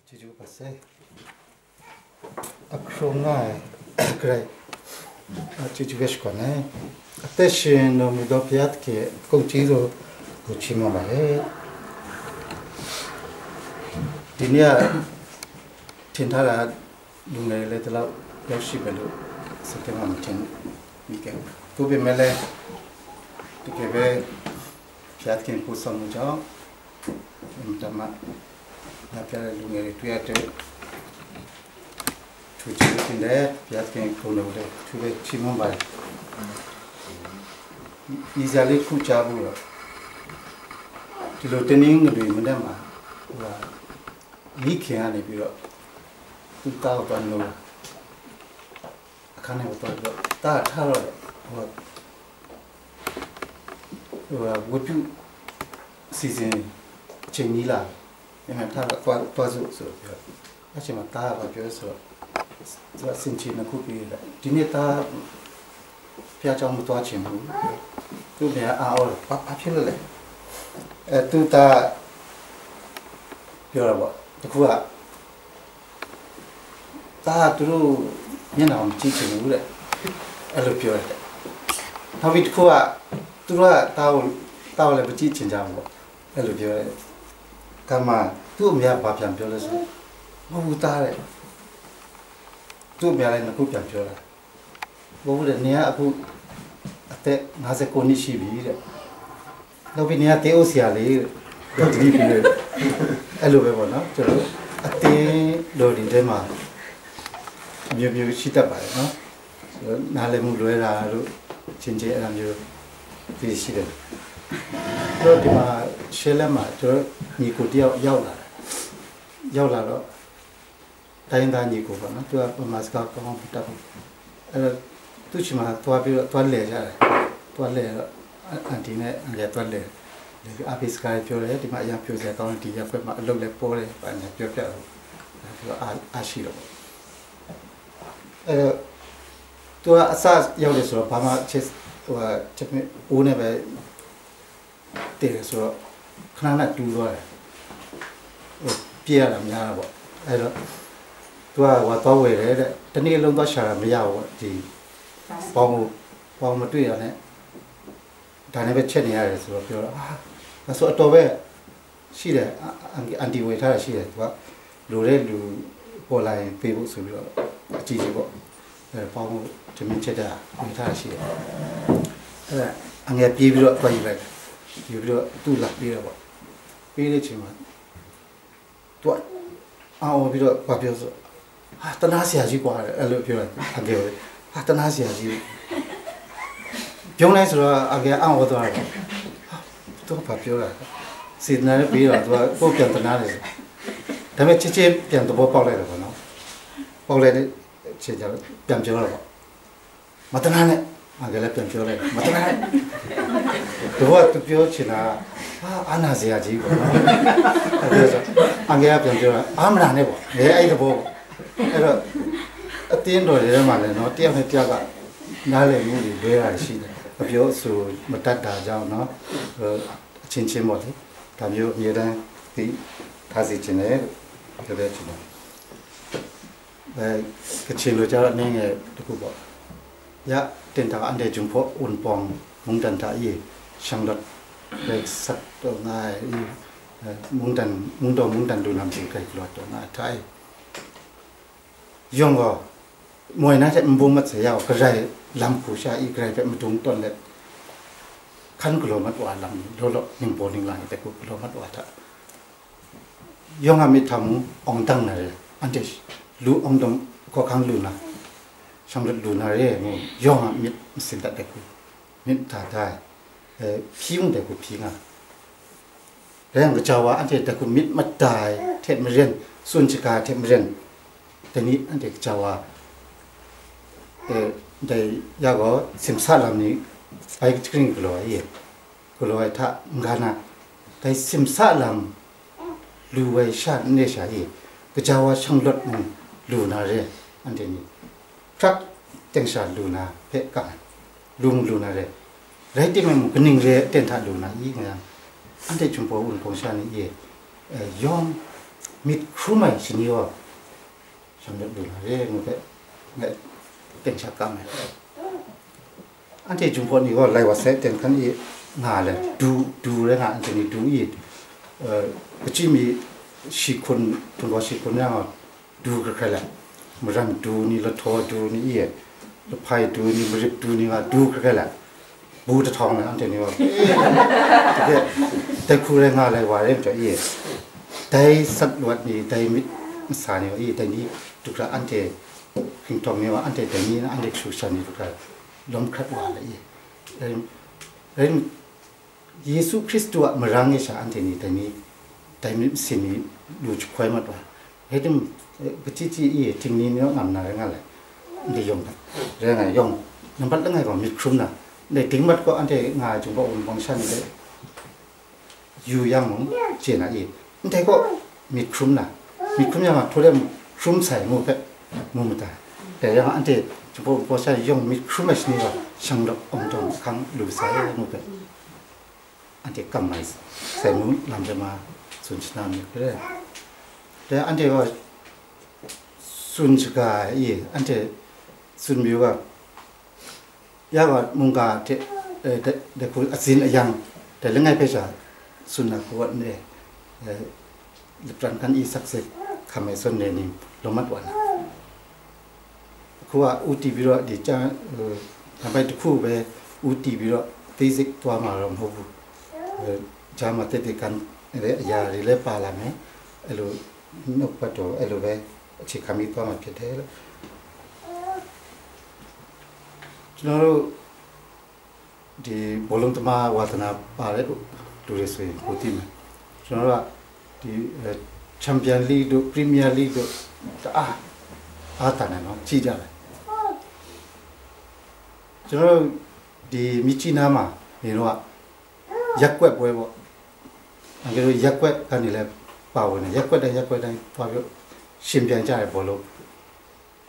Chichu pasé. Akrona gray. Chichu veshkone. Atesh no mudopiat ke conchido uchimo male. Dinia tintara lunele de la yoshibelu. C'était mon tin. Mike. Kubi mele. Tukebe piat ke pusa muja. Mtama. La piara lunele tuate. In there, Piatkin Kuno, to the Chimumbai. Easily Kuchabu. To lieutening the Madama. He can if you 2000 no. I can't have thought that. How would you season Chinila? And I thought what was it so? I should have thought so. Since in a cookie, Dineta Piacham to watch him. To be an hour, popularly. To the Purable, the Kua. That through, teaching wood. I look pure. How it Kua to a towel of teaching jam. I look pure. Come on, 2 mere papian pillars. Who died? သူ့ပြလိုက်နှစ်ခုပြန်ပြောတာဘိုးတဲ့နေရအခုအသက်59နှစ်ရှိပြီတဲ့နောက်ပြီးနေရတေးဥဆရာလေးတော့ဒီပြီးလေအဲ့လိုပဲပေါ့နော်ကျွန်တော်အတင်းတော်ဒီထဲမှာမျိုးမျိုးရှိတတ်ပါတယ်နော်နားလည်မှုလွဲတာတို့ချင်းချင်းအဲ့လိုမျိုးသိရှိတယ်တော့ဒီမှာရှယ်လက်မှာကျွန်တော်ညီကိုတယောက်ရောက်လာတော့တိုင်းသားညီကိုပေါ့နော်သူကမတ်စကားကောင်းတက်အဲ့တော့သူချင်မှာသွားလဲကြတယ်သွားလဲတော့အန်တီနဲ့လဲသွားလဲအဖေစကားပြောတယ်ဒီမှာအရင်ပြောစရာကောင်းတယ်ဒီရက်ဖက်မှာအလုပ်လဲပေါ်တယ်ဘာလဲပြောပြတော့သူကအရှိတော့အဲ့သူကအစရောက်တယ်ဆိုတော့ဘာမှချက်ချက်ဦးနဲ့ပဲတည်ဆိုတော့ခဏနဲ့တူသွားတယ်ပြရတာများတာပေါ့အဲ့တော့သူကတော့ဝယ်တယ်တဲ့တနေ့လုံးသွားရှာတာမရဘူးဒီပေါင်းမတွေ့ရနဲ့ဒါနဲ့ပဲချက်နေရတယ်ဆိုတော့ပြောတော့ဒါဆိုအတော်ပဲရှိတယ်အန်တီဝယ်ထားတာရှိတယ်သူကလိုတဲ့လူပေါ်လာရင်ပေးဖို့ဆိုပြီးတော့အကြည့်ကြီးပေါ့အဲပေါင်းတမင်ချက်တာဝယ်ထားတာရှိတယ်အဲအငယ်ပြေးပြီးတော့တွားယူလိုက်ယူပြီးတော့သူ့လာပြေးတော့ပေါ့ပြေးတဲ့ချိန်မှာသူကအောင်ပြီးတော့ဘာပြောဆိုတနာဆရာကြီးกว่าအဲ့လိုပြောတယ်အပြောတယ်တနာဆရာကြီးပြောလိုက်ဆိုတော့အကေအောင်ဝသွားတယ်သူကပြောတာစေတနာနဲ့ပြီးတော့သူကကိုပြန်တနာတယ်ဒါပေမဲ့ချစ်ပြန်သဘောပေါက်လိုက်တယ်ပေါ့နော်ပေါက်လိုက်တဲ့ချစ်ကြပြန်ပြောတော့မတနာနဲ့အကေလည်းပြန်ပြောလိုက်မတနာနဲ့တော့သူပြောချင်တာအာနာဆရာကြီးပေါ့နော်အဲ့ဒါအကေကပြန်ပြောတာအာမနာနဲ့ပေါ့အဲ့သဘောပေါ့အဲ့တော့အတင်းတော်တွေထဲမှာလည်းเนาะတယောက်နဲ့တယောက်ကနားလည်မှုတွေလွဲတာရှိတယ်အပြောဆိုမတတ်တာကြောင့်เนาะအချင်းချင်းပေါ့လေဒါမျိုးအမြဲတမ်းဒီထားစီခြင်းနဲ့ပြောပြချင်တယ်ကချင်လိုကြတော့နင်းငယ်တခုပေါ့ရတင်တာအန်တဲ့ဂျုံဖို့ဝန်ပောင်မုန်တန်တာဤရှန်ဒတ်လက်စတ်တော့ငါမုန်တန်ဒူနမ်ကြီးကြိုက်လို့တော့ငါထိုင်Young more not at Mbomat Yao, Kazai, Lampusa, Egrave, Mudum Toilet. Can kilometer or lam, Lolo, in boarding line, the good kilometer water. Young Amitamu, on Tanner, Antish, Lu on the Cocan Luna. Some Lunare, young meet Mr. that they could meet Tata, Pum de Kupina. Then the Java until they could meet Matai, Ted Marin, Sunchika, Ted Marin. တနည်းအတဲ့ကြောာတဲ့ရကောစင်ဆာလမ်နီဘိုက်စကရင်ကလောရဲ့ကလောထငါနာတဲ့စင်ဆာလမ်လူဝဲရှာနေရှာရဲ့ကြောာဆောင်လတ်လူနာရဲ့အန်တနီထရက်တင်ရှာလူနာဖက်ကန်လူနာရဲ့ရိုက်တိမမကနင်းရဲ့တင်ထလူနာဤငါအန်တဲ့ချွန်ပေါ်ဦးပုံရှာနေရဲ့ယောင် mit krumai senior sambil dulu nggak tensa kami ante jumpa ni ko lai wasai ten kan i ngale du le nga ante ni du i kecimi sikun tunggu sikun yang du kerela muram du ni la tho du ni i la pai du ni merip du ni nga du kerela bu ta thong na ante ni koแต่ครูแรงงานอะไรวะเรื่องจะอีได้สัตว์วัดนี้ได้มิตรสารนี่ว่าอีแต่นี้ทุกครั้งอันเจพิงทองนี่ว่าอันเจแต่นี้นะอันเด็กสุสันนี่ทุกครั้งล้มคัดว่าอะไรอีเรื่องเยซูคริสต์ตัวมารังเอชาอันเจนี้แต่นี้แต่มิตรสิ่งนี้ดูจุดควายมัดว่าเฮ้ยที่กจิจีอีทิ้งนี้เนี่ยงามนาเรื่องอะไรได้ยงกันเรื่องอะไรยงน้ำพัดเรื่องอะไรก็มิตรคุ้มนะในทิ้งมัดก็อันเจงานจุดว่าองค์ฟังก์ชันนี่เลยอยู่ยังมึงเจน่ะอีแต่ก็มีครุมนะมีครุมยังทุเรียนครุมใส่หมูเป็ดหมูตาแต่ยังอันเดียจุบพอใช้ยังมีครุมไม่ใช่ว่าช่างดอกองค์จงครั้งหรือใส่หมูเป็ดอันเดียกำไมใส่หมูลำจะมาสุนทรมีก็ได้แต่อันเดียว่าสุนทรกาอีอันเดียสุนมิวก็ยากว่ามุงกาเด็กคุณสินยังแต่เรื่องไงเพชรสุนัขวัดเนี่ยหรือปรันกันอีสักสิคำไม่สนเนี่ยนี่ลงมัดวันคือว่าอุติบิโรดีจ้าทำไปทุกคู่ไปอุติบิโรฟิสิกตัวมาลำหูจ้ามาเตะกันเรื่องยาหรือเรื่องปลาละไหมเอลูนกปัดโตเอลูไปชิคามิตัวมาเกิดเหตุฉะนั้นดีบอลลูนตัวมาวัฒนาปลาเลยดูเรื่องโคติมฉะนั้นว่าที่แชมเปี้ยนลีกดูพรีเมียร์ลีกดูตานเนาะชี้จ้าเลยฉะนั้นที่มิชินามาเห็นว่ายักษ์เว็บเว็บอันนี้ยักษ์เว็บกันนี่แหละป่าวเนี่ยยักษ์เว็บได้ป่าวแชมเปี้ยนจ้าเลยบอลลู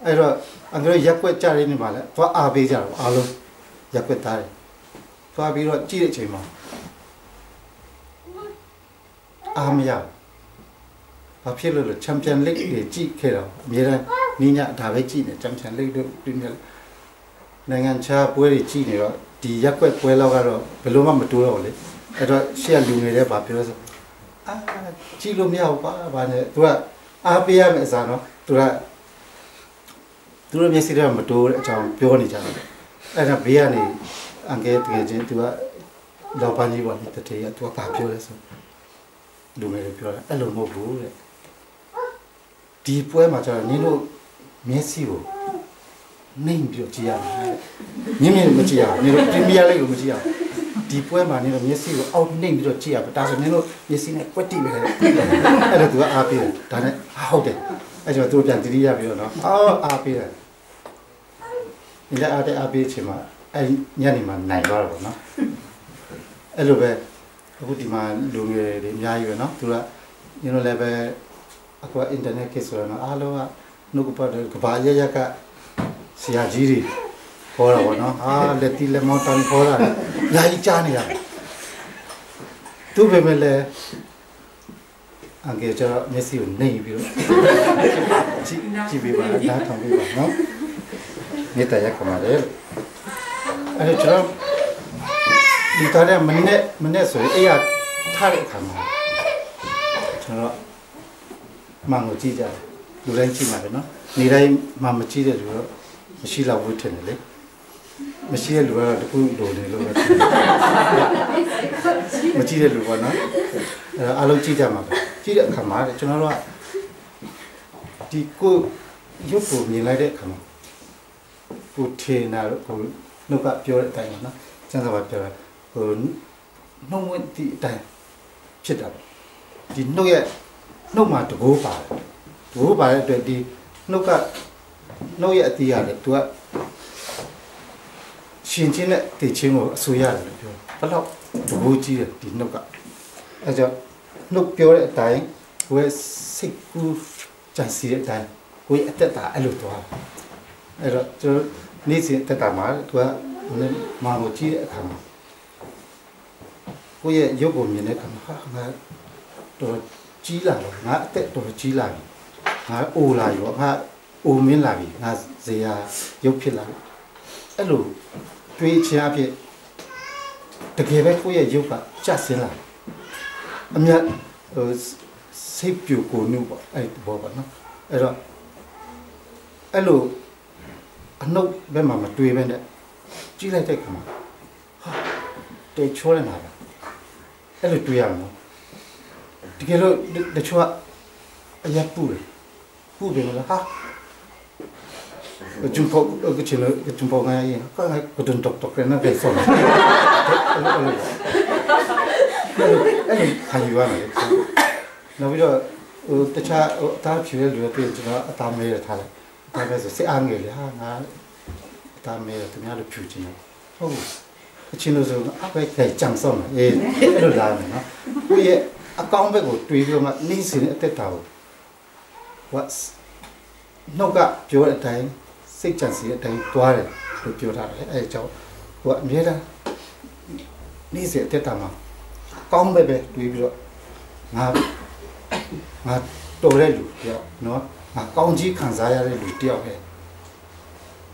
ไอ้เราอันนี้ยักษ์เว็บจ้าเลยนี่มาแล้วตัวอาเบจ้าอาลูยักษ์เว็บตายตัวอาเบเราชี้ได้ใช่ไหมไม่ยากพอพี่เราแชมเปี้ยนลีกเดี๋ยวจีแค่เรามีอะไรนี่เนี่ยดาวจีเนี่ยแชมเปี้ยนลีกดูพรีเมียร์ในงานชาป่วยจีเนี่ยว่าดียักษ์ป่วยเราก็เราเป็นลูกมันมาดูเราเลยไอ้ตัวเสียลุงเนี่ยแบบพี่เราจีลุงเนี่ยว่าบ้านเนี่ยตัวเปียไม่สานเนาะตัวมีสิ่งที่มาดูจอมเปียวนี่จ้าไอ้ตัวเปียนี่อังเกตเกิดจริงตัวเราปานีวันนี้ตัวเทียตัวกาเปียวเลยสิดูไม่ได้เพียวไอ้ลูกโมบูเลยดีป่วยมาจากนี่ลูกเมสซี่โอนิ่งเดียวจีอานี่ไม่ไม่จีอานี่ลูกพรีเมียร์เลยลูกไม่จีอาดีป่วยมานี่ลูกเมสซี่โอเอานิ่งเดียวจีอาแต่ส่วนนี่ลูกเมสซี่เนี่ยกวดตีไปเลยไอ้ลูกตัวอาเปียแต่เนี่ยเอาเด็ดไอ้เจ้าตัวอย่างที่ดีอาเปียเนาะอาเปียนี่แหละอาเปียใช่ไหมไอ้ยันนี่มันไหนบ้างเนาะไอ้ลูกแบบအခုဒီမှာလူငယ်တွေအများကြီးပဲเนาะသူကညနေလည်းပဲအခုအင်တာနက်ကိစ္စဆိုတော့အားလုံးကနှုတ်ပတ်ကဘာရရကဆရာကြီးတွေခေါ်တာပေါ့เนาะလက်တီလက်မောင်းတန်းခေါ်တာညာကြီးကြားနေရတယ်သူပဲမဲ့လေအငယ်ကျတော့မျက်စိကိုနှိပ်ပြီးတော့ကြည့်ပြီးပါနားထောင်ပြီးပါเนาะမြေတရခမှာလေအဲ့တော့ကျွန်တော်ဒီသားတဲ့မနဲ့ဆိုရင်အေးရထားတဲ့အခါမှာကျွန်တော်မှန်ကိုကြည့်ကြတယ်လူတိုင်းကြည့်မှာပဲเนาะနေတိုင်းမှမကြည့်တဲ့လူတော့မရှိတော့ဘူးထင်တယ်လေမရှိတဲ့လူကတော့တခုလိုနေလို့ပဲမကြည့်တဲ့လူပေါ့เนาะအားလုံးကြည့်ကြမှာပဲကြည့်တဲ့အခါမှာကျွန်တော်တို့ကဒီကိုရုပ်ကိုမြင်လိုက်တဲ့အခါမှာကိုထေနာကိုနှုတ်ကပြောတဲ့အတိုင်းပေါ့เนาะကျန်စာပါပြောနှုတ်ဝင်ဒီအတိုင်းဖြစ်တာဒီနှုတ်မှာတကိုးပါတယ်အတွက်ဒီနှုတ်ရဲ့အတီးရတယ်သူကရှင်ချင်းနဲ့တည်ချင်းကိုအဆူရတယ်လို့ပြောဘယ်တော့တကိုးကြီးတယ်ဒီနှုတ်ကအဲကြောင့်နှုတ်ပြောတဲ့အတိုင်းကိုယ်စိတ်ကူးကြံစီတဲ့အတိုင်းကိုယ်အသက်တာအဲ့လိုသွားအဲ့တော့ကျွန်တော်နေ့စဉ်တက်တာမှာသူကမာကိုကြည့်တဲ့အခါမှာကိုယ့်ရဲ့ရုပ်ကိုမြင်တဲ့အခါမှာငါတော့ချ ကြီးလာတော့ငါအသက်တော်ကြီးလာပြီငါအိုလာရောငါအိုမင်းလာပြီငါဇေယရုပ်ဖြစ်လာအဲ့လိုတွေးချအဖြစ်တကယ်ပဲကိုယ့်ရဲ့ရုပ်ကကြဆင်းလာအမြတ်စိတ်ပြူကိုနုပေါ့အဲ့ဘောပါနော်အဲ့တော့အဲ့လိုအနှုတ်ဘက်မှာမတွေးပဲနဲ့ကြီးလိုက်တဲ့ခါမှာဟာတေချောနေတာပါအဲ့လိုတွေးရမှာတကယ်လို့တချို့ကအရက်ပူတယ်ပူတယ်လားဟာကျွန်တော်ကချင်လို့ကျွန်တော်ငါရင်ကဒွန်တော့တော့ကနေပဲဆုံးအဲ့ဒီခိုင်ရွာမယ်နောက်ပြီးတော့တခြားအသားဖြူရဲ့လူတွေကျွန်တော်အသားမဲရထားလိုက်ဒါပဲဆိုစစ်အားငယ်လေဟာငါအသားမဲတယ်သူများတို့ဖြူချင်တယ်ဟုတ်အချင်းလို့ဆိုအပဲခဲကြံဆုံးအေးအဲ့လိုလာမယ်နော်ကိုရဲ့အကောင့်ဘက်ကိုတွေးပြီးတော့မှနေစင်အသက်တာကို what နှုတ်ကပြောတဲ့အတိုင်းစိတ်ကြံစီတဲ့အတိုင်းတွားတယ်လို့ပြောထားတယ်အဲအကြောင်းဟိုအမြဲတမ်းနေစင်အသက်တာမှာကောင်းပဲတွေးပြီးတော့ငါတော်တဲ့လူတယောက်နော်ငါကောင်းကြီးခံစားရတဲ့လူတယောက်ပဲ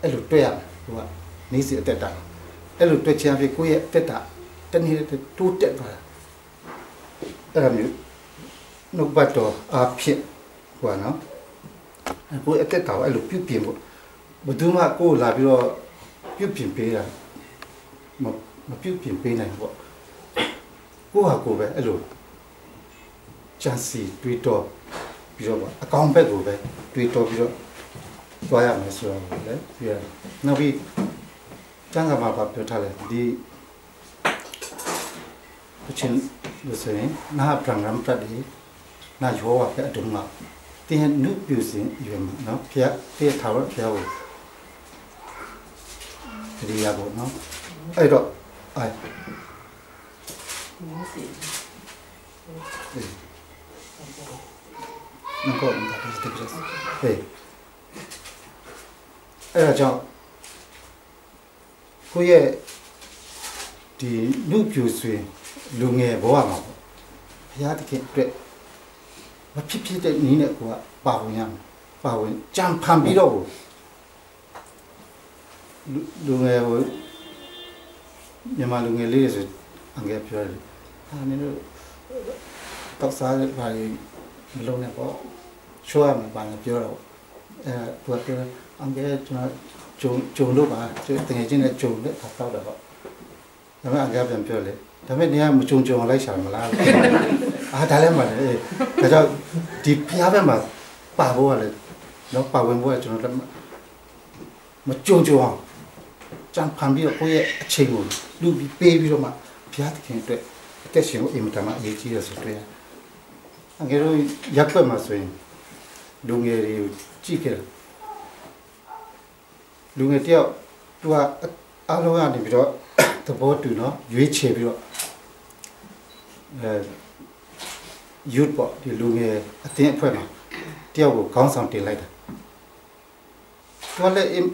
အဲ့လိုတွေ့ရတယ်ဟိုကနေစင်အသက်တာအဲ့လိုတွေ့ချင်ပြီကိုယ့်ရဲ့အသက်တာတနည်းတိုးတက်သွားတာအဲ့လိုမျိုးနှုတ်ပတ်တော်အဖြစ်ဟိုနော်ကိုယ့်အသက်တာအဲ့လိုပြုပြင်ဖို့ဘယ်သူမှကိုယ်လာပြီးတော့ပြုပြင်ပေးတာမပြုပြင်ပေးနိုင်ဘူးကိုယ့်ဟာကိုယ်ပဲအဲ့လိုချန်စီတွေးတော့ပြီးတော့အကောင့်ဘက်ကိုပဲတွေးတော့ပြီးတော့သွားရမယ်ဆိုတော့လေပြီးရနောက်ပြီးကျန်ကမှာပြောထားတယ်ဒီအချင်းလို့ဆိုရင်နာပရံဂရမ်တက်ဒီနာယောဝပဲအတုံးမှာတင်းနုပြူစင်ယူနော်ဖျက်တေးထားတော့ဖျက်ဖို့ဒီရဖို့နော်အဲ့တော့အဲ့နော်ကောဒါတက်တက်ဟေးအဲ့တော့ကြောင့်ကိုရဲ့ဒီလူပြူဆွေလူငယ်ဘဝမှာပေါ့ဘုရားသခင်အတွက်မဖြစ်ဖြစ်တဲ့နည်းနဲ့ကိုကပါဝင်ရမယ်ပါဝင်ကြံဖန်ပြီးတော့လူငယ်ကိုမြန်မာလူငယ်လေးဆိုအငယ်ပြောတယ်ဟာနင်တို့တောက်စားပါမလုံးနဲ့ပေါ့ချိုးရမှာပါလို့ပြောတော့သူကပြောအငယ်ကျွန်တော်ဂျုံလို့ပါတကယ်ချင်းနဲ့ဂျုံနဲ့တောက်တော့ပေါ့ဒါပေမဲ့အငယ်ပြန်ပြောလေဒါပေမဲ့နေရာမကြုံလိုက်ရှာမလားဒါလည်းမလဲဒါကြောင့်ဒီဖျားဘက်မှာပါဖို့ကလည်းနော်ပါဝင်ဖို့ကကျွန်တော်လည်းမကြုံအောင်ကြံဖန်ပြီးတော့ကိုယ့်ရဲ့အချိန်ကိုလူပြီးပေးပြီးတော့မှဘုရားသခင်အတွက်အသက်ရှင်ကိုအင်မတန်မှအရေးကြီးရဆိုတွေ့ရအငယ်တို့ရက်ွက်မှာဆိုရင်လူငယ်တွေကိုကြည့်ခဲ့တယ်လူငယ်တယောက်သူကအားလုံးကနေပြီးတော့သဘောတူနော်ရွေးချယ်ပြီးတော့youth ပေါ့ဒီလူငယ်အသင်းအဖွဲ့မှာတယောက်ကိုခေါင်းဆောင်တင်လိုက်တာသူကလည်း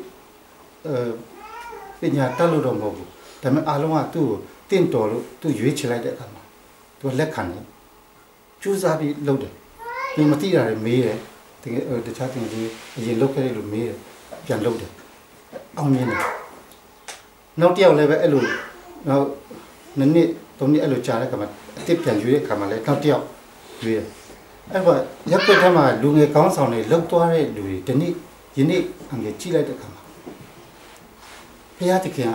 ပညာတတ်လို့တော့မဟုတ်ဘူးဒါပေမဲ့အားလုံးကသူ့ကိုတင့်တော်လို့သူရွေးချယ်လိုက်တဲ့အခါမှာသူကလက်ခံတယ်ကြိုးစားပြီးလုပ်တယ်ဒီမသိတာတွေမေးတယ်တကယ်တခြားတင်ကြီးအရင်လုပ်ခဲ့တယ်လို့မေးတယ်ပြန်လုပ်တယ်အောင်မြင်တယ်နောက်တစ်ယောက်လည်းပဲအဲ့လိုနောက်နှစ်သုံးနှစ်အဲ့လိုကြာတဲ့အခါမှာအစ်ပြန်ရွေးတဲ့အခါမှာလည်းနောက်တစ်ယောက်ရွေးတယ်အဲ့တော့ရက်ွက်ထဲမှာလူငယ်ကောင်းဆောင်တွေလှုပ်သွားတဲ့လူတွေဒီနေ့ယနေ့အငယ်ကြည့်လိုက်တဲ့အခါမှာဘုရားသခင်က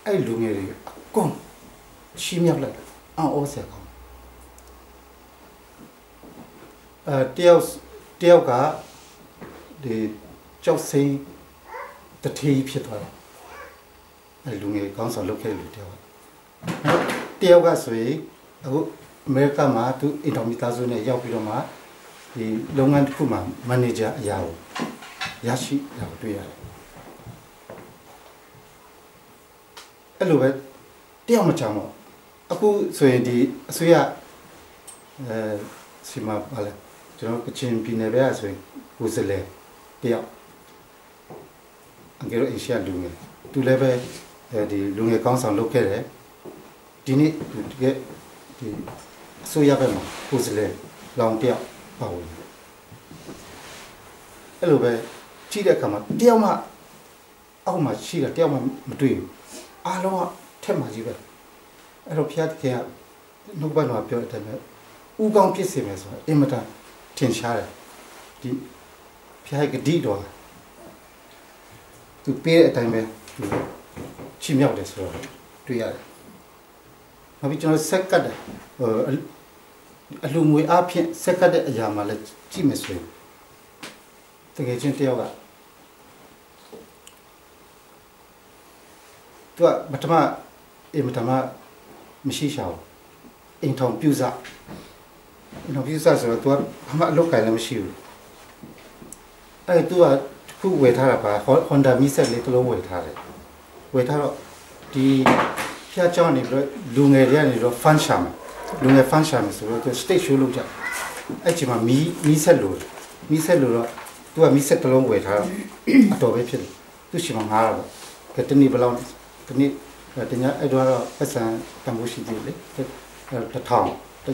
အဲ့လူငယ်တွေအကုန်ချီးမြှောက်လိုက်အောင်ဩဆက်ကောင်းတယောက်ကဒီကြောက်စိမ့်တထေးဖြစ်သွားတယ်အဲ့လူငယ်ကောင်းဆောင်လုပ်ခဲ့တဲ့လူတယောက်ကဆိုရင်အခုအမေရိကမှာသူအင်တာမီတာဇိုနဲ့ရောက်ပြီးတော့မှဒီလုပ်ငန်းတစ်ခုမှာမန်နေဂျာအရာကိုရရှိတာကိုတွေ့ရတယ်အဲ့လိုပဲတယောက်မှချောင်းတော့အခုဆိုရင်ဒီအစိုးရစီမပါလဲကျွန်တော်ကချင်ပြည်နယ်ပဲဆိုရင်ကိုယ်စလဲတယောက်အငယ်တို့အေရှလူငယ်သူလည်းပဲဒီလူငယ်ကောင်းဆောင်လုပ်ခဲ့တယ်ဒီနေ့ဒီအစိုးရဘက်မှာကိုယ်စလဲ လောင်တယောက်ပေါ့အဲ့လိုပဲကြည့်တဲ့အခါမှာတယောက်မှအောက်မှာရှိတာတယောက်မှမတွေ့ဘူးအားလုံးကထက်မှကြီးပဲအဲ့တော့ဖျားခင်ကနှုတ်ပတ်မှာပြောတဲ့အတိုင်းပဲဥကောင်းဖြစ်စေမယ်ဆိုတာအင်မတန်ထင်ရှားတယ်ဒီဖျားကတိတော်သူပေးတဲ့အတိုင်းပဲသူချီးမြှောက်တယ်ဆိုတော့တွေ့ရတယ်နောက်ပြီးကျွန်တော်ဆက်ကတ်တယ်အလူငွေအဖြစ်ဆက်ကတ်တဲ့အရာမှလည်းကြည့်မယ်ဆိုရင်တကယ်ချင်းတယောက်ကသူကပထမမရှိရှာဘူးအိမ်ထောင်ပြူစားဆိုတော့သူကဘာမှအလုပ်ကိုင်လည်းမရှိဘူးအဲ့သူကခုဝယ်ထားတာပါ Honda Mi-set လေးတစ်လုံးဝယ်ထားတယ်ဝယ်ထားတော့ဒီဖျားကြောင်းနေပြီးတော့လူငယ်တွေကနေတော့ fan ရှာမယ်လူငယ် fan ရှာမယ်ဆိုတော့သူ stage show လုပ်ကြအဲ့ချိန်မှာ Mi-set လို့တော့သူက Mi-set တစ်လုံးဝယ်ထားတော့အတော်ပဲဖြစ်တယ်သူရှိမှငားတော့ကတနေ့ဘယ်လောက်တနေ့တညအဲ့တော့ပတ်စံတန်ဖိုးရှိသေးလေ1000တ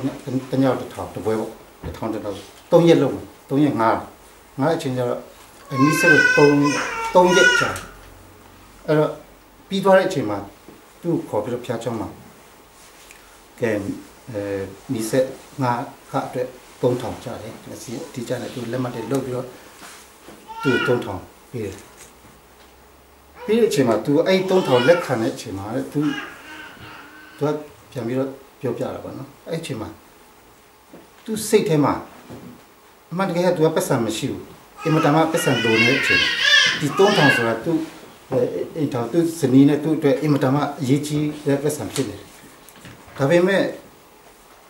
ည1000တပွဲပေါ့1000တော့3ရက်လုံး3ရက်ငားအချိန်ကျတော့Mi-set ကို3ရက်ကြာအဲ့တော့ပြီးသွားတဲ့အချိန်မှာသူ့ခေါ်ပြီးတော့ဖျားချောင်းမှာကဲMi-set ငါခအတွက်3000ကျတယ်ဒီကျတယ်သူလက်မှတ်တွေလုပ်ပြီးတော့သူ3000ပေးတယ်ပြီးတဲ့အချိန်မှာသူအဲ့3000လက်ခံတဲ့အချိန်မှာသူကပြန်ပြီးတော့ပြောပြတာပေါ့နော်အဲ့အချိန်မှာသူစိတ်ထဲမှာအမှန်တကယ်ကသူကပတ်စံမရှိဘူးအင်မတန်မှပတ်စံလိုနေတဲ့အချိန်ဒီ3000ဆိုတာသူအိမ်ထောင်သူဇနီးနဲ့သူ့အတွက်အင်မတန်မှအရေးကြီးတဲ့ပတ်စံဖြစ်နေတယ်ဒါပေမဲ့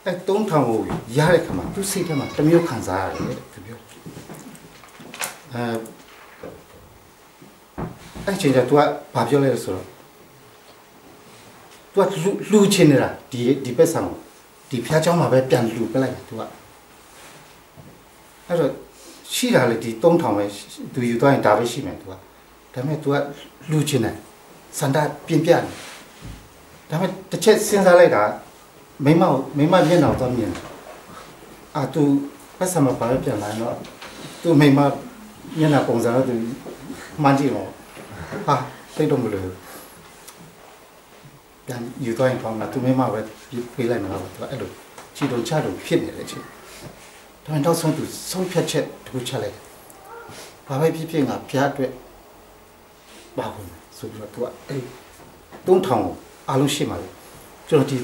အဲ3000ကိုရတဲ့ခါမှာသူစိတ်ထဲမှာတမျိုးခံစားရတယ်သူပြောအဲ့ချိန်ကျသူကဘာပြောလဲဆိုတော့သူကလူချင်းနေတာဒီပတ်စံကိုဒီဖျားเจ้าမှာပဲပြန်လူပလိုက်သူကအဲ့တော့ရှိတာလေဒီ3000ပဲသူယူသွားရင်ဒါပဲရှိမယ်သူကဒါပေမဲ့ तू ကလူချင်းတယ်စန္ဒပြင်းပြတယ်ဒါပေမဲ့တစ်ချက်စဉ်းစားလိုက်တာမိမမျက်နှာတော့မြင်အာ तू ပတ်စံမပါရပြန်လာတော့ तू မိမမျက်နှာပုံစံတော့ तू မှန်းကြည့်တော့ဟာသိတော့မလို့ပြန်ယူသွားရင်ကောင်းတာ तू မိမပဲပြေးလိုက်မှာတော့ तू အဲ့လိုချီတုံချတုံဖြစ်နေတယ်ချင်းဒါပေမဲ့တော့ဆုံး तू ဆုံးဖြတ်ချက်တခုချက်လိုက်ဘာပဲဖြစ်ဖြစ်ငါဖျားအတွက်ဘာလို့ဆိုပြီးတော့ तू အဲ့3000ကိုအားလုံးရှိမှာလေကျွန်တော်ဒီ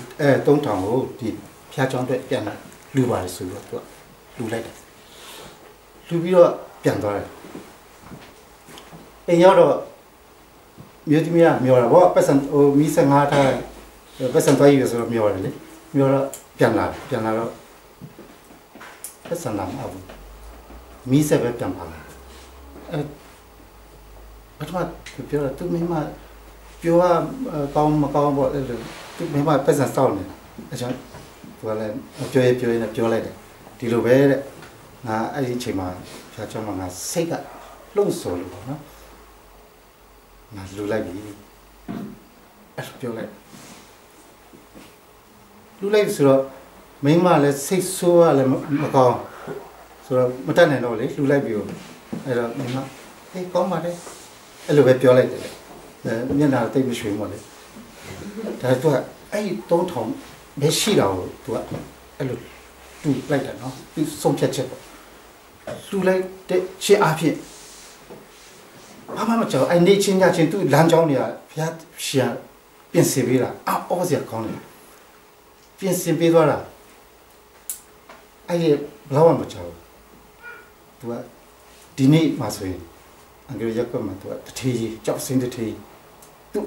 3000ကိုဒီဖျားချောင်းအတွက်ပြန်လာလူပါတယ်ဆိုပြီးတော့ तू လူလိုက်တယ်လူပြီးတော့ပြန်သွားတယ်အိမ်ရောက်တော့မြို့သမီးကမျောတာဗောပတ်စံဟိုမီး15ထားပတ်စံသွားယူဆိုတော့မျောတယ်လေမျောတော့ပြန်လာတော့ပတ်စံလာမအောင်မီးဆက်ပဲပြန်ပါလာပထမပြောတော့သူမိမပြောကောင်းမကောင်းပေါ့အဲ့လိုသူမိမပတ်စံစောင့်နေတာအချောသူကလည်းပြောရင်နဲ့ပြောလိုက်တယ်ဒီလိုပဲတဲ့ငါအဲ့ဒီအချိန်မှာဖြာချောင်းမှာငါစိတ်ကလှုပ်ဆော်လို့ပေါ့နော်ငါလူလိုက်ပြီအဲ့ပြောလိုက်လူလိုက်ဆိုတော့မိမလည်းစိတ်ဆိုးရလည်းမကောင်းဆိုတော့မတတ်နိုင်တော့လေလူလိုက်ပြီအဲ့တော့မိမဟေးကောင်းပါလေအဲ့လိုပဲပြောလိုက်တယ်မျက်နှာတိတ်မရွှင်ပါလေဒါသူကအဲ့3000ပဲရှိတာကိုသူကအဲ့လိုတူလိုက်တာနော်သူဆုံးဖြတ်ချက်ပေါ့လူလိုက်တဲ့ရှင်းအားဖြင့်ဘာမှမကြောက်အဲ့နေချင်းညချင်းသူလမ်းကြောင်းတွေကဘုရားရှာပြင်ဆင်ပေးတာအော်စရာကောင်းတယ်ပြင်ဆင်ပေးသွားတာအဲ့ဒီဘလောက်မှမကြောက်သူကဒီနေ့မှဆိုရင်အင်္ဂလိပ်ရပ်ကွက်မှာသူကတထေးကြီးကြောက်စင်းတထေးသူ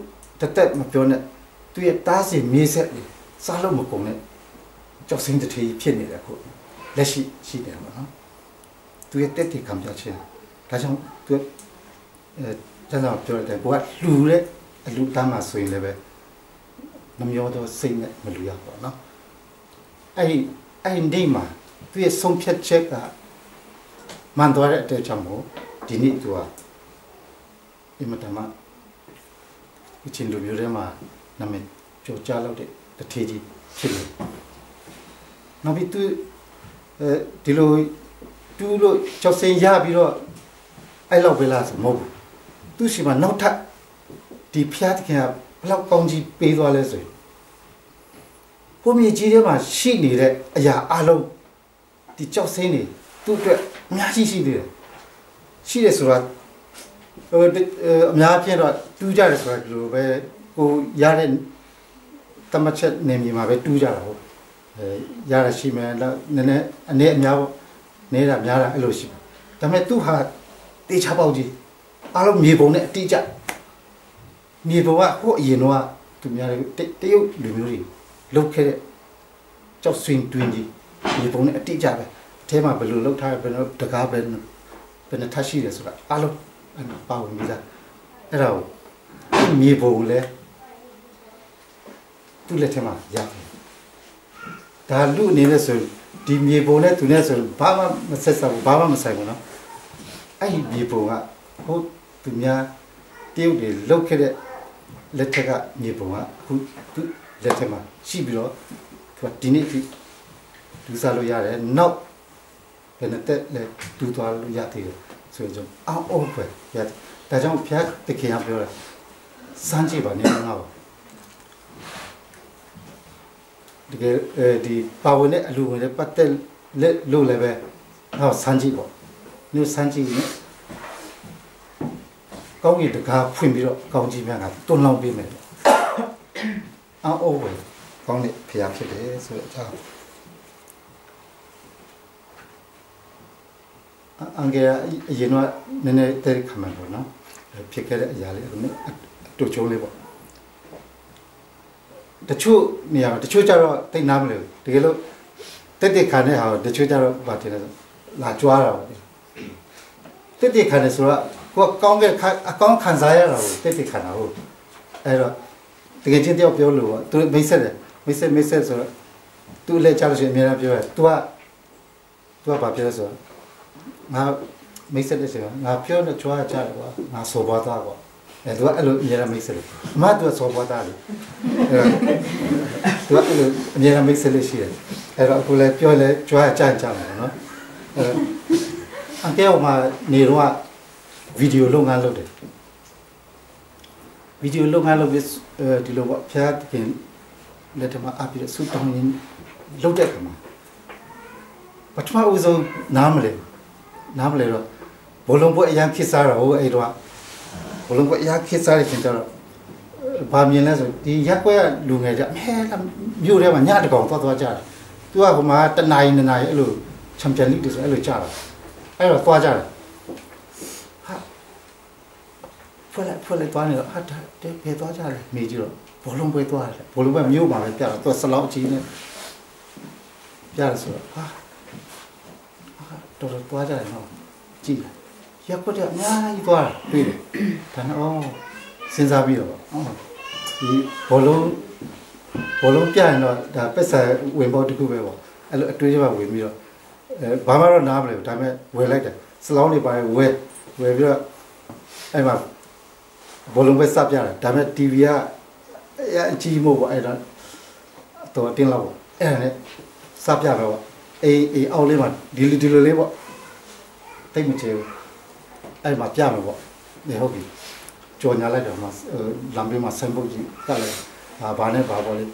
တက်မပြောနဲ့သူရဲ့တားစီမြေဆက်စားလို့မကုန်နဲ့ကြောက်စင်းတထေးဖြစ်နေတယ်ခုလက်ရှိတယ်ပေါ့နော်သူရဲ့တက်တီခံပြချင်းဒါကြောင့်သူကျန်တော့ပြောတယ်ကိုကလှူတဲ့အလူတန်းမှာဆိုရင်လည်းပဲမမျောတော့စိတ်နဲ့မလူရပါတော့အဲ့ဒီမှာသူရဲ့ဆုံးဖြတ်ချက်ကမှန်သွားတဲ့အတဲ့ကြောင့်မို့ဒီနေ့သူကအင်မတန်မှအချင်းလူမျိုးတွေမှာနာမည်ကြော်ကြားလောက်တဲ့တထေးကြီးဖြစ်တယ်နောက်ပြီးသူ ဒီလိုတူးလို့ကြောက်စင်ရပြီးတော့အဲ့လောက်ပဲလားဆိုမဟုတ်ဘူးသူရှိမှနောက်ထပ်ဒီဖျားတခင်ကဘလောက်ကောင်းကြီးပေးသွားလဲဆိုရင်ဟိုမြေကြီးထဲမှာရှိနေတဲ့အရာအလုံးဒီကြောက်စင်းနေသူ့အတွက်အများကြီးရှိသေးတယ်ရှိတယ်ဆိုတာအများပြည့်တော့တူးကြတယ်ဆိုတာဒီလိုပဲကိုရတဲ့တမချက်နေမြေမှာပဲတူးကြတာဟုတ်ရရရှိမယ်တော့နည်းနည်းအနေအများပေါ့နေတာများတာအဲ့လိုရှိပါဒါပေမဲ့သူဟာတေချာပေါက်ကြီးအားလုံးမြေပုံနဲ့အတိအကျမြေပုံကဟိုအရင်တော့သူများတရုတ်လူမျိုးတွေလုတ်ခဲ့တဲ့ကြောက်ဆွင်းတွင်းကြီးမြေပုံနဲ့အတိအကျပဲအထဲမှာဘယ်လိုလုတ်ထားဘယ်လိုတကားပဲဘယ်နဲ့ထရှိတယ်ဆိုတာအားလုံးပါဝင်ပြီးသားအဲ့ဒါကိုမြေပုံလဲသူ့လက်ထဲမှာရတယ်ဒါလူအနေနဲ့ဆိုဒီမြေပုံနဲ့သူနဲ့ဆိုဘာမှမဆက်ဆက်ဘူးဘာမှမဆိုင်ဘူးနော်အဲ့ဒီမြေပုံကဟိုသူများတရုတ်တွေလုတ်ခဲ့တဲ့လက်ထက်ကမြေပုံကအခုသူလက်ထက်မှာရှိပြီးတော့သူကဒီနေ့ဒီဒူးစားလို့ရတယ်နောက်ဘယ်နဲ့တက်လဲဒူးသွားလို့ရသေးတယ်ဆိုကြအောင်အော်ပဲရတယ်ဒါကြောင့်ဖျားတခင်ကပြောတယ်စမ်းကြည့်ပါနေငါ့ဒီဒီပါဝင်တဲ့အလူဝင်တဲ့ပတ်သက်လက်လို့လည်းပဲဟောစမ်းကြည့်ပေါ့မျိုးစမ်းကြည့်နေကောင်းကြီးတကားဖွင့်ပြီးတော့ကောင်းကြီးများကတွန်းလောင်းပေးမယ်အော်ပဲကောင်းတဲ့ဖျားဖြစ်တယ်ဆိုတော့အကြောင်းအင်္ဂါအရင်ကနည်းနည်းတဲ့ခမှန်ပေါ့နော်ဖြစ်ခဲ့တဲ့အရာလေးအဲ့လိုတူချုံးလေးပေါ့တချို့နေရာတချို့ကျတော့တိတ်နားမလို့တကယ်လို့တက်ခါနဲ့ဟာတချို့ကျတော့ဗာတယ်လာကြွားတာပေါ့တက်ခါနဲ့ဆိုတော့ကိုကောင်းတဲ့အကောင်းခံစားရတာကိုတက်ခါတာဟုတ်အဲ့တော့တကယ်ချင်းတယောက်ပြောလို့ပေါ့သူမိတ်ဆက်တယ်မိတ်ဆက်ဆိုတော့သူလည်းကြားလို့ရှိရင်အများကြီးပြောတယ် तू ကဘာပြောလဲဆိုတော့ငါမိတ်ဆက်တဲ့ချိန်ငါပြောတော့ကြွားကြတယ်ကွာငါစော်ပွားသားကွာအဲ့သူကအဲ့လိုအများကြီးမိတ်ဆက်တယ်အမသူကစော်ပွားသားလေသူကအဲ့လိုအများကြီးမိတ်ဆက်လို့ရှိတယ်အဲ့တော့အခုလည်းပြောလဲကြွားကြတယ်နော်အကဲဟိုမှာနေတော့ဗီဒီယိုလုပ်ငန်းလုပ်တယ်ဗီဒီယိုလုပ်ငန်းလုပ်ပြီးဒီလိုပေါ့ဖျားခင်လက်ထမှာအပြီးဆူတောင်းရင်လုပ်တဲ့ခါမှာပထမဦးဆုံးနားမလဲတော့ဘောလုံးပွဲအရင်ခစ်စားတော့ဟိုအဲ့တော့ဘောလုံးပွဲအရင်ခစ်စားတဲ့ချိန်ကျတော့ဗာမြင်လဲဆိုဒီရက်ကွက်ကလူငယ်ကြအဲမြို့ထဲမှာညတကောင်သွားကြတယ်သူကဟိုမှာတနာရီအဲ့လိုချန်ပီယံလိဂ်တွေဆိုအဲ့လိုကြာတာအဲ့တော့သွားကြတယ်ဟာဖွဲ့လိုက်သွားနေတော့ဟာတဲ့ဖေးသွားကြတယ်မိကြီးတော့ဘောလုံးပွဲသွားတယ်ဘောလုံးပွဲမြို့မှာပဲပြတော့သူကစလောက်ကြီးနဲ့ပြတယ်ဆိုတော့ဟာတော်သွားကြတယ်နော်ကြည့်ရက်ကွက်ကအများကြီးသွားတာတွေ့တယ်ဒါနဲ့စဉ်းစားပြီးတော့ဒီဘောလုံးပြရင်တော့ဒါပက်ဆာဝင်ပေါက်တစ်ခုပဲပေါ့အဲ့လိုအတွေးချမှာဝင်ပြီးတော့ဘာမှတော့နားမလဲဘူးဒါပေမဲ့ဝယ်လိုက်တယ်စလောင်းတွေပါဝယ်ပြီးတော့အဲ့မှာဘောလုံးပဲစပြတယ်ဒါပေမဲ့ TV ကအကြီးမို့ပေါ့အဲ့ဒါတော့တင်းလောက်ပေါ့အဲ့ဒါနဲ့စပြတော့ပေါ့အေးအောက်လေးမှာဒီလိုလေးပေါ့တိတ်မချေဘူးအဲ့မှာပြမယ်ပေါ့ဒီဟုတ်ပြီကြော်ညာလိုက်တော့မှလမ်းဘေးမှာဆန်ပုတ်ကြီးကလည်းဘာနဲ့ဘာပေါ့လေ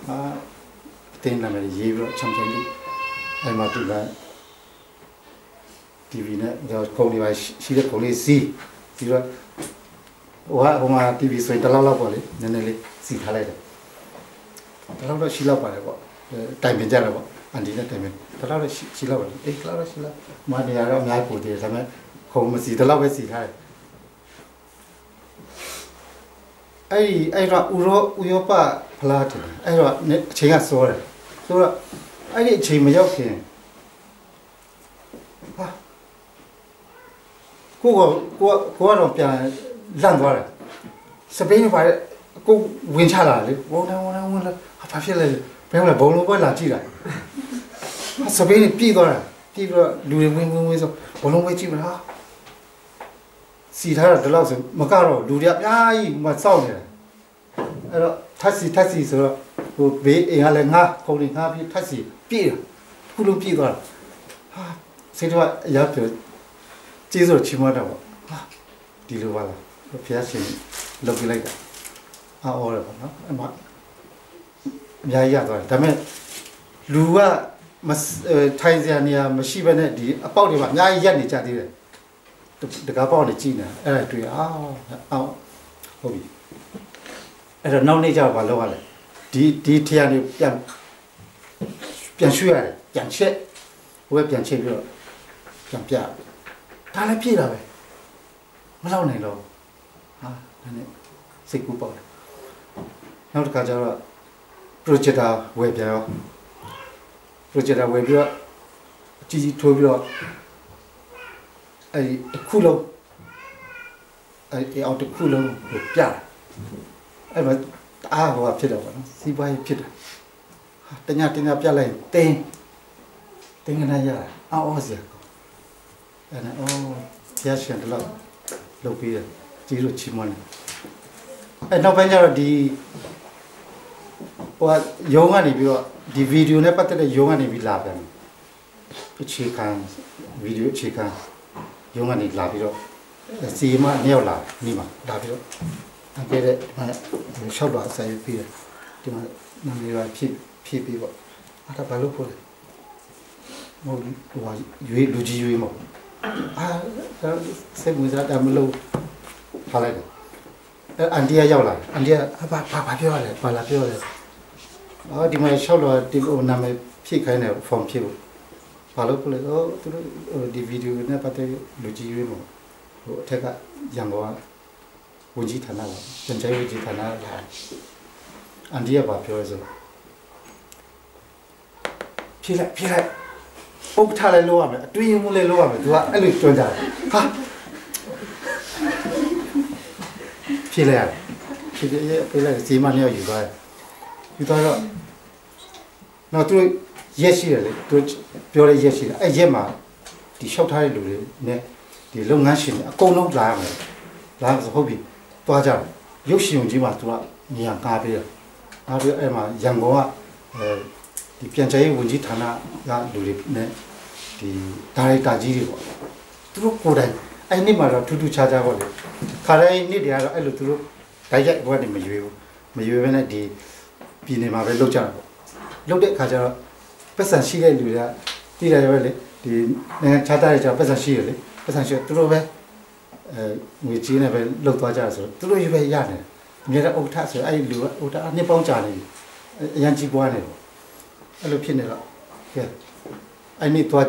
တင်းနာမည်ရေးပြီးတော့ချမ်ပီယံလိအဲ့မှာဒီက TV နဲ့ခုံတွေပါရှိတဲ့ခုံလေးစီးပြီးတော့ဟိုမှာ TV ဆိုရင်တလောက်ပေါ့လေနည်းနည်းလေးစီထားလိုက်တယ်တလောက်တော့ရှိလောက်ပါတယ်ပေါ့တိုင်ပင်ကြတယ်ပေါ့အန်ဒီနဲ့တိုင်ပင်တလောက်တော့ရှိလောက်ပါတယ်အေးတလောက်တော့ရှိလောက်မနေရတော့အများကြီးပို့တယ်ဒါပေမဲ့ခုံမစီတလောက်ပဲစီထားတယ်အဲ့တော့ဥရောပဖလားတယ်အဲ့တော့အချိန်ကစောတယ်ဆိုတော့အဲ့ဒီအချိန်မရောက်ခင်ဟာကိုကတော့ပြန်လန့်သွားတယ်စပိန်ကပါကိုဝင်ချလာလေဝင်လာဘာဖြစ်လဲဘယ်မှာဘုံလုံးပွဲလာကြည့်တာစပိန်ပြည်သွားတာပြည်ပြီးတော့လူတွေဝင်ဆိုဘုံလုံးပွဲကြည့်မလားစီထားတာဒီလောက်ဆိုမကတော့လူတွေအများကြီးမစောင့်နေတယ်အဲ့တော့ထက်စီဆိုတော့ဟိုဘေးအိမ်ကလည်းငါခုံနေငါပြီးထက်စီပြေးတာခုလုံးပြေးသွားတာဟာ စိတ်တော့အရောက်ပြောကျေးဇူးချီးမွမ်းတာပေါ့ဟာဒီလိုပါလားဘုရားရှင်လုပ်ပြလိုက်တာအော်ရပါနော်အမအများကြီးရသွားတယ်ဒါပေမဲ့လူကထိုင်စရာနေရာမရှိဘဲနဲ့ဒီအပေါက်တွေမှာအများကြီးရက်နေကြသေးတယ်တကားပေါက်နေကြည့်နေအဲ့ဒါတွေ့အော်ဟုတ်ပြီအဲ့တော့နောက်နေ့ကျတော့မလုပ်ရလဲဒီထရနေပြန်ရွှေ့ရတယ်ပြန်ချက်ဘယ်ပြန်ချက်ပြီးတော့ပြန်ပြဒါလည်းပြည့်တာပဲမလောက်နိုင်တော့ဟာဒါနဲ့စိတ်ကူးပေါက်တယ်နောက်တစ်ခါကျတော့ projector ဝယ်ပြန်ရော projector ဝယ်ပြီးတော့အကြီးကြီးထိုးပြီးတော့အဲ့ဒီတစ်ခုလုံးအဲ့အောက်တစ်ခုလုံးကိုပြအဲ့မှာအားဟိုဖြစ်တော့ဗောနော်စီးပွားရေးဖြစ်တာတညပြလိုက်တင်းကနာရအော်စရာအဲ့ဒါအော်ဖျားရှင်တော့လုပ်ပြီးတယ်ကြီးလို့ချီးမွမ်းတယ်အဲ့နောက်ပိုင်းကျတော့ဒီဟိုရုံးကနေပြီးတော့ဒီဗီဒီယိုနဲ့ပတ်သက်တဲ့ရုံးကနေပြီးလာပြန်အခြေခံဗီဒီယိုအခြေခံရုံးကနေလာပြီးတော့စီမနှစ်ယောက်လာနေမှာလာပြီးတော့အကဲတဲ့ရှောက်တော့အစာရပြီးတယ်ဒီမှာနာမည်ကဖြည့်ပြီးပေါ့အဲ့ဒါဘာလို့ပို့လဲဟိုရွေးလူကြီးရွေးမဟုတ်စိတ်ဝင်စားတယ်မလို့ထားလိုက်တယ်အန်တီကရောက်လာအန်တီကဘာပြောရလဲဘာလာပြောရလဲဒီမှာရှောက်တော့ဒီဟိုနာမည်ဖြည့်ခိုင်းတယ်ဖော်ဖြည့်ဖို့ဘာလို့ပို့လဲသူတို့ဒီဗီဒီယိုနဲ့ပတ်သက်လူကြီးရွေးမဟုတ်ဟိုအထက်ကရန်ကုန်ကဝန်ကြီးဌာနကပြန်ချေဝန်ကြီးဌာနလာအန်တီကဘာပြောလဲဆိုဖြည့်လိုက်ပုတ်ထားလဲလို့ရမယ်အတွင်းမှုလဲလို့ရမယ်သူကအဲ့လိုကြွကြတယ်ဟာဖြည့်လိုက်ရတယ်ဖြည့်လိုက်စီမနဲ့ယူသွားတယ်ယူသွားတော့နောက်သူရက်ရှိတယ်လေသူပြောတဲ့ရက်ရှိတယ်အဲ့ရက်မှာဒီလျှောက်ထားတဲ့လူတွေနဲ့ဒီလုပ်ငန်းရှင်တွေအကုန်လုံးလာရမယ်လာဆိုဟုတ်ပြီသွားကြတယ်ရုပ်ရှင်ုံကြီးမှာသူကနေရာကားပေးတယ်ကားပြီးအဲ့မှာရန်ကုန်ကဒီပြန်ချရေးဝန်ကြီးဌာနကလူတွေနဲ့ဒီဒါရိုက်တာကြီးတွေပေါ့သူတို့ကိုယ်တိုင်အဲ့နေ့မှာတော့ထူးထူးခြားခြားပေါ့လေခါတိုင်းနေ့တွေကတော့အဲ့လိုသူတို့ဓာတ်ရိုက်ဘွားနေမရွေးဘူးမရွေးဘဲနဲ့ဒီပြည်နေမှာပဲလုပ်ကြတာပေါ့လုပ်တဲ့အခါကျတော့ပတ်စံရှိတဲ့လူတွေကတည်တယ်ပဲလေဒီနိုင်ငံခြားသားတွေကျပတ်စံရှိရလေပတ်စံရှိသူတို့ပဲငွေကြီးနဲ့ပဲလုပ်သွားကြဆိုတော့သူတို့ရွေးရတယ်အများကအုတ်ထဆိုအဲ့ဒီလူကဥတာအနှစ်ပေါင်းကြာနေပြီအရန်ကြီးပွားနေတယ်အဲ့လိုဖြစ်နေတော့ကဲအဲ့ဒီသွား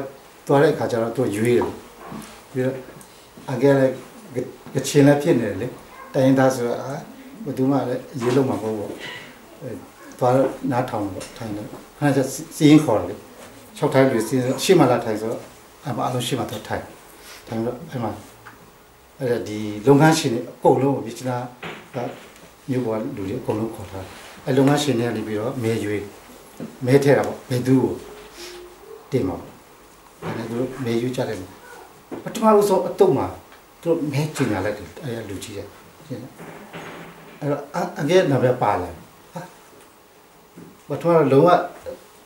တဲ့အခါကျတော့သူရွေးတယ်ပြီးတော့အကဲလည်းကချင်လည်းဖြစ်နေတယ်လေတိုင်းသားဆိုတော့ဘယ်သူမှလည်းရေးလို့မှာမဟုတ်ဘူးသွားနားထောင်တော့ထိုင်တယ်ခဏကျစီးရင်ခေါ်တယ်၆ထိုင်လူစီးရှေ့မှာလာထိုင်ဆိုတော့အမအလုံးရှေ့မှာတော့ထိုင်တော့အဲ့မှာအဲ့ဒါဒီလုပ်ငန်းရှင်တွေအကုန်လုံးကိုပြည်ချနာကမြို့ပေါ်လူတွေအကုန်လုံးခေါ်ထားတယ်အဲ့လုပ်ငန်းရှင်တွေကနေပြီးတော့မဲရွေးမဲထဲတာပေါ့ဘယ်သူကိုတင်မှာအဲ့ဒါသူတို့မဲရွေးကြတယ်ပထမဆုံးအတုံးမှာသူတို့မဲကျင်လာလိုက်တယ်အဲ့လူကြီးတယ်အဲ့တော့အကဲနာပဲပါလာပထမလုံးဝ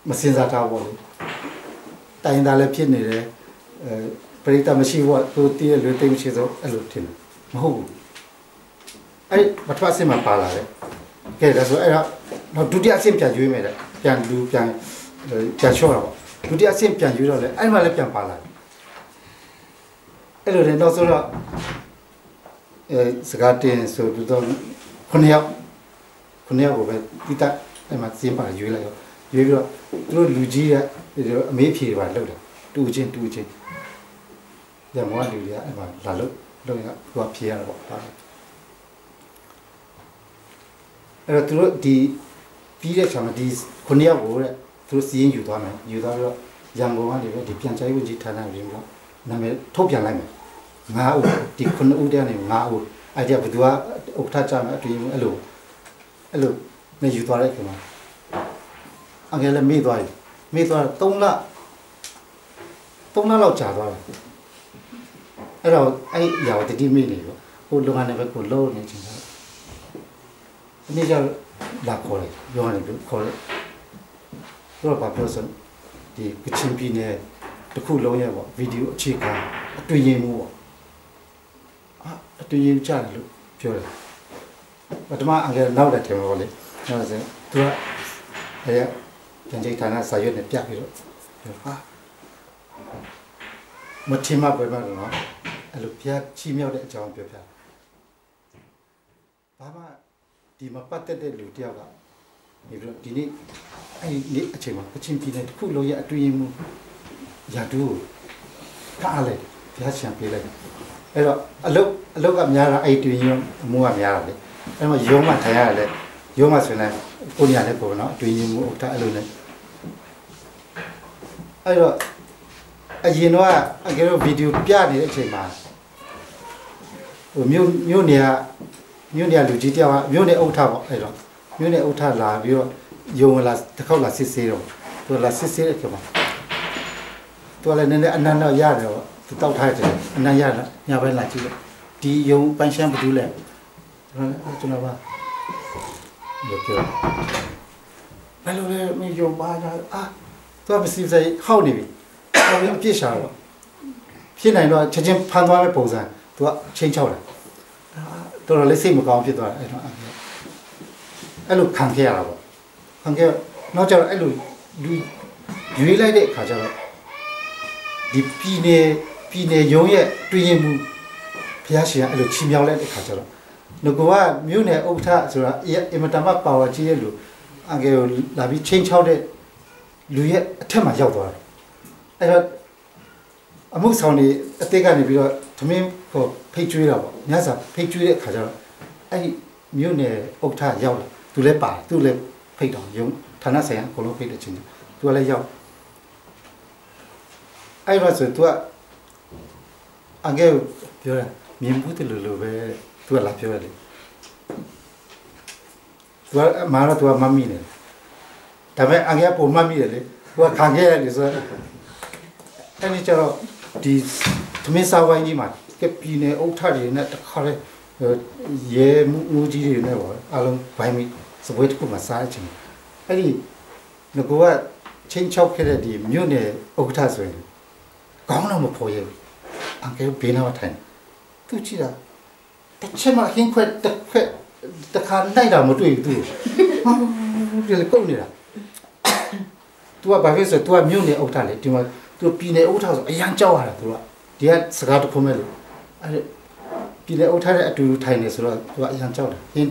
မစင်စားထားဘူးလေတိုင်းသားလည်းဖြစ်နေတယ်ပရိသတ်မရှိဘူးသူတည်ရလွေသိမရှိဆိုအဲ့လိုထင်တယ်မဟုတ်ဘူးအဲ့ပထမအဆင့်မှာပါလာတယ်ကဲဒါဆိုအဲ့တော့ဒုတိယအဆင့်ပြန်ရွေးမယ်တဲ့ပြန်လူပြန်လျှော့တာပေါ့ဒုတိယအဆင့်ပြန်ရွေးတော့လေအဲ့မှာလည်းပြန်ပါလာတယ်အဲ့လိုနဲ့နောက်ဆုံးတော့စကားတင်ဆိုတော့9ယောက်ကိုပဲတိတအဲ့မှာစင်းပါရွေးလိုက်ရောရွေးပြီးတော့သူတို့လူကြီးကအမေးဖြေပါလောက်တယ်တူချင်းညမောလူတွေကအဲ့မှာလာလို့ရင်ကဖြေရတာပေါ့အဲ့တော့သူတို့ဒီပြီးတဲ့ချိန်မှာဒီ9ယောက်ကိုတဲ့သူတို့စီးရင်ယူသွားမယ်ယူသွားပြီးတော့ရန်ကုန်ကနေပဲဒီပြန်ချိုင်းဝင်ကြီးဌာနတွေပြီးတော့နာမည်ထုတ်ပြန်လိုက်မယ်9ဦးဒီ9ဦးတည်းကနေ9ဦးအဲ့ဒီဘယ်သူကဥက္ကဋ္ဌကြမယ်အတူအဲ့လိုနဲ့ယူသွားတဲ့ခင်ဗျာအငယ်လည်းမေ့သွား3လလောက်ကြာသွားတယ်အဲ့တော့အဲ့အရာကိုတတိမေ့နေတော့ကိုလုံကနေပဲကိုလုံးနေချင်တယ်ဒီနေ့ကျလာခေါ်တယ်ပြောရတယ်ခေါ်တယ်သူကဘာပြောစမ်းဒီကချင်ပြည်နယ် တခုလုံးရဲ့ပေါ့ဗီဒီယိုအခြေခံအတွင်းရင်မှုပေါ့အတွင်းရင်ကြားတယ်လို့ပြောတယ်ပထမအငယ်နောက်တဲ့တယ်ပေါ့လေနောက်ဆိုသူကပြန်ကြိတ်ဌာနစာရွက်နဲ့ပြပြီးတော့ဟာမထင်မှပဲမလို့နော်အဲ့လိုပြချီမြောက်တဲ့အကြောင်းပြောပြဘာမှဒီမှာပတ်သက်တဲ့လူတယောက်ကဒီလိုဒီနေ့အဲ့ဒီအချိန်မှာအချင်းပြနေတဲ့ခုလုံးရဲ့အတွင်းရင်မှုရာတူကားလိုက်ဘုရားရှင်ပေးလိုက်အဲ့တော့အလုတ်ကများတာအဲ့တွင်ရင်အမှုကများတာလေအဲ့မှာရုံးမှထိုင်ရတယ်လေရုံးမှဆိုရင်ကိုညာလည်းပေါ့နော်အတွင်ရင်မှုဥထားအဲ့လိုနဲ့အဲ့တော့အရင်တော့အကယ်လို့ဗီဒီယိုပြနေတဲ့အချိန်မှာဟိုမြို့နေလူကြီးတယောက်ကမြို့နေဥထားပေါ့အဲ့တော့မြို့နေဥထားလာပြီးတော့ယုံလာတစ်ခေါက်လာစစ်ဆေးတော့သူလာစစ်ဆေးတဲ့ချိန်မှာသူလည်းနည်းနည်းအနန္တရတယ်ပေါ့သူတောက်ထားတယ်အနန္တရလားညဘက်လာကြည့်လို့ဒီယုံပန်းရှမ်းဘဒူးလဲကျွန်တော်ပါလို့ပြောဘယ်လိုလဲမယုံပါလားသူကမစီစိဟောက်နေပြီဟောပြီးအပြစ်ရှာတော့ဖြစ်နိုင်တော့ချက်ချင်းဖမ်းသွားတဲ့ပုံစံသူကချင်းချောက်တယ်တော်တော်လေးစိတ်မကောင်းဖြစ်သွားတယ်အဲ့တော့အဲ့လိုခံခဲ့ရတာပေါ့ခံခဲ့နောက်ကျတော့အဲ့လိုလူရွေးလိုက်တဲ့အခါကျတော့ဒီပြည်နယ်ရုံးရဲ့တွင်ရင်မှုဘုရားရှင်ကအဲ့လိုချီးမြှောက်လိုက်တဲ့အခါကျတော့ငကောကမြို့နယ်ဥက္ကဋ္ဌဆိုတာအင်မတန်မှပါဝါကြီးရဲ့လူအငယ်ကိုလာပြီးချင်းချောက်တဲ့လူရဲ့အထက်မှာရောက်သွားတယ်အဲ့တော့အမှုဆောင်နေအသေးကနေပြီးတော့သမင်းဟိုဖိတ်ကျွေးတာပေါ့ညစာဖိတ်ကျွေးတဲ့အခါကျတော့အဲ့ဒီမြို့နယ်ဥက္ကဋ္ဌရောက်လာသူလည်းပါသူလည်းဖိတ်တော်ရုံဌာနဆိုင်ရာအကုန်လုံးဖိတ်တဲ့ချင်းသူကလည်းရောက်အဲ့တော့ဆိုသူကအငယ်ကိုပြောတာမြင်ဘူးတယ်လို့ပဲသူကလာပြောတယ်သူကမာတော့သူကမမီနေတယ်ဒါပေမဲ့အငယ်ပုံမမီတယ်လေသူကခံခဲ့ရတယ်ဆိုတော့အဲ့ဒီကျတော့ဒီသမင်းစာဝိုင်းကြီးမှာကပြည်နယ်ဥထတွေနဲ့တခါလေရဲမှုကြီးတွေနဲ့ပေါ့အလုံးဘိုင်းမီစပွဲတစ်ခုမှာစားချင်အဲ့ဒီငကောကချင်းချောက်ခဲ့တဲ့ဒီမြို့နယ်ဥက္ကဋ္ဌဆိုရင်ကောင်းတော့မဖော်ရဘူးအငယ်ဘေးနားထိုင်သူကြည့်တာတစ်ချက်မှဟင်းခွက်တစ်ခွက်တစ်ခါနိုင်တာမတွေ့ဘူးသူဒီလေကုန်နေတာ तू ကဘာဖြစ်ဆို तू ကမြို့နယ်ဥက္ကဋ္ဌလေဒီမှာ तू ပြည်နယ်ဥက္ကဋ္ဌဆိုအရန်ကြောက်ရတာ तू ကဒီကစကားတစ်ခုမဲ့လို့အဲ့ပြည်နယ်ဥက္ကဋ္ဌရဲ့အတူထိုင်နေဆိုတော့ तू ကအရန်ကြောက်တယ်ဟင်း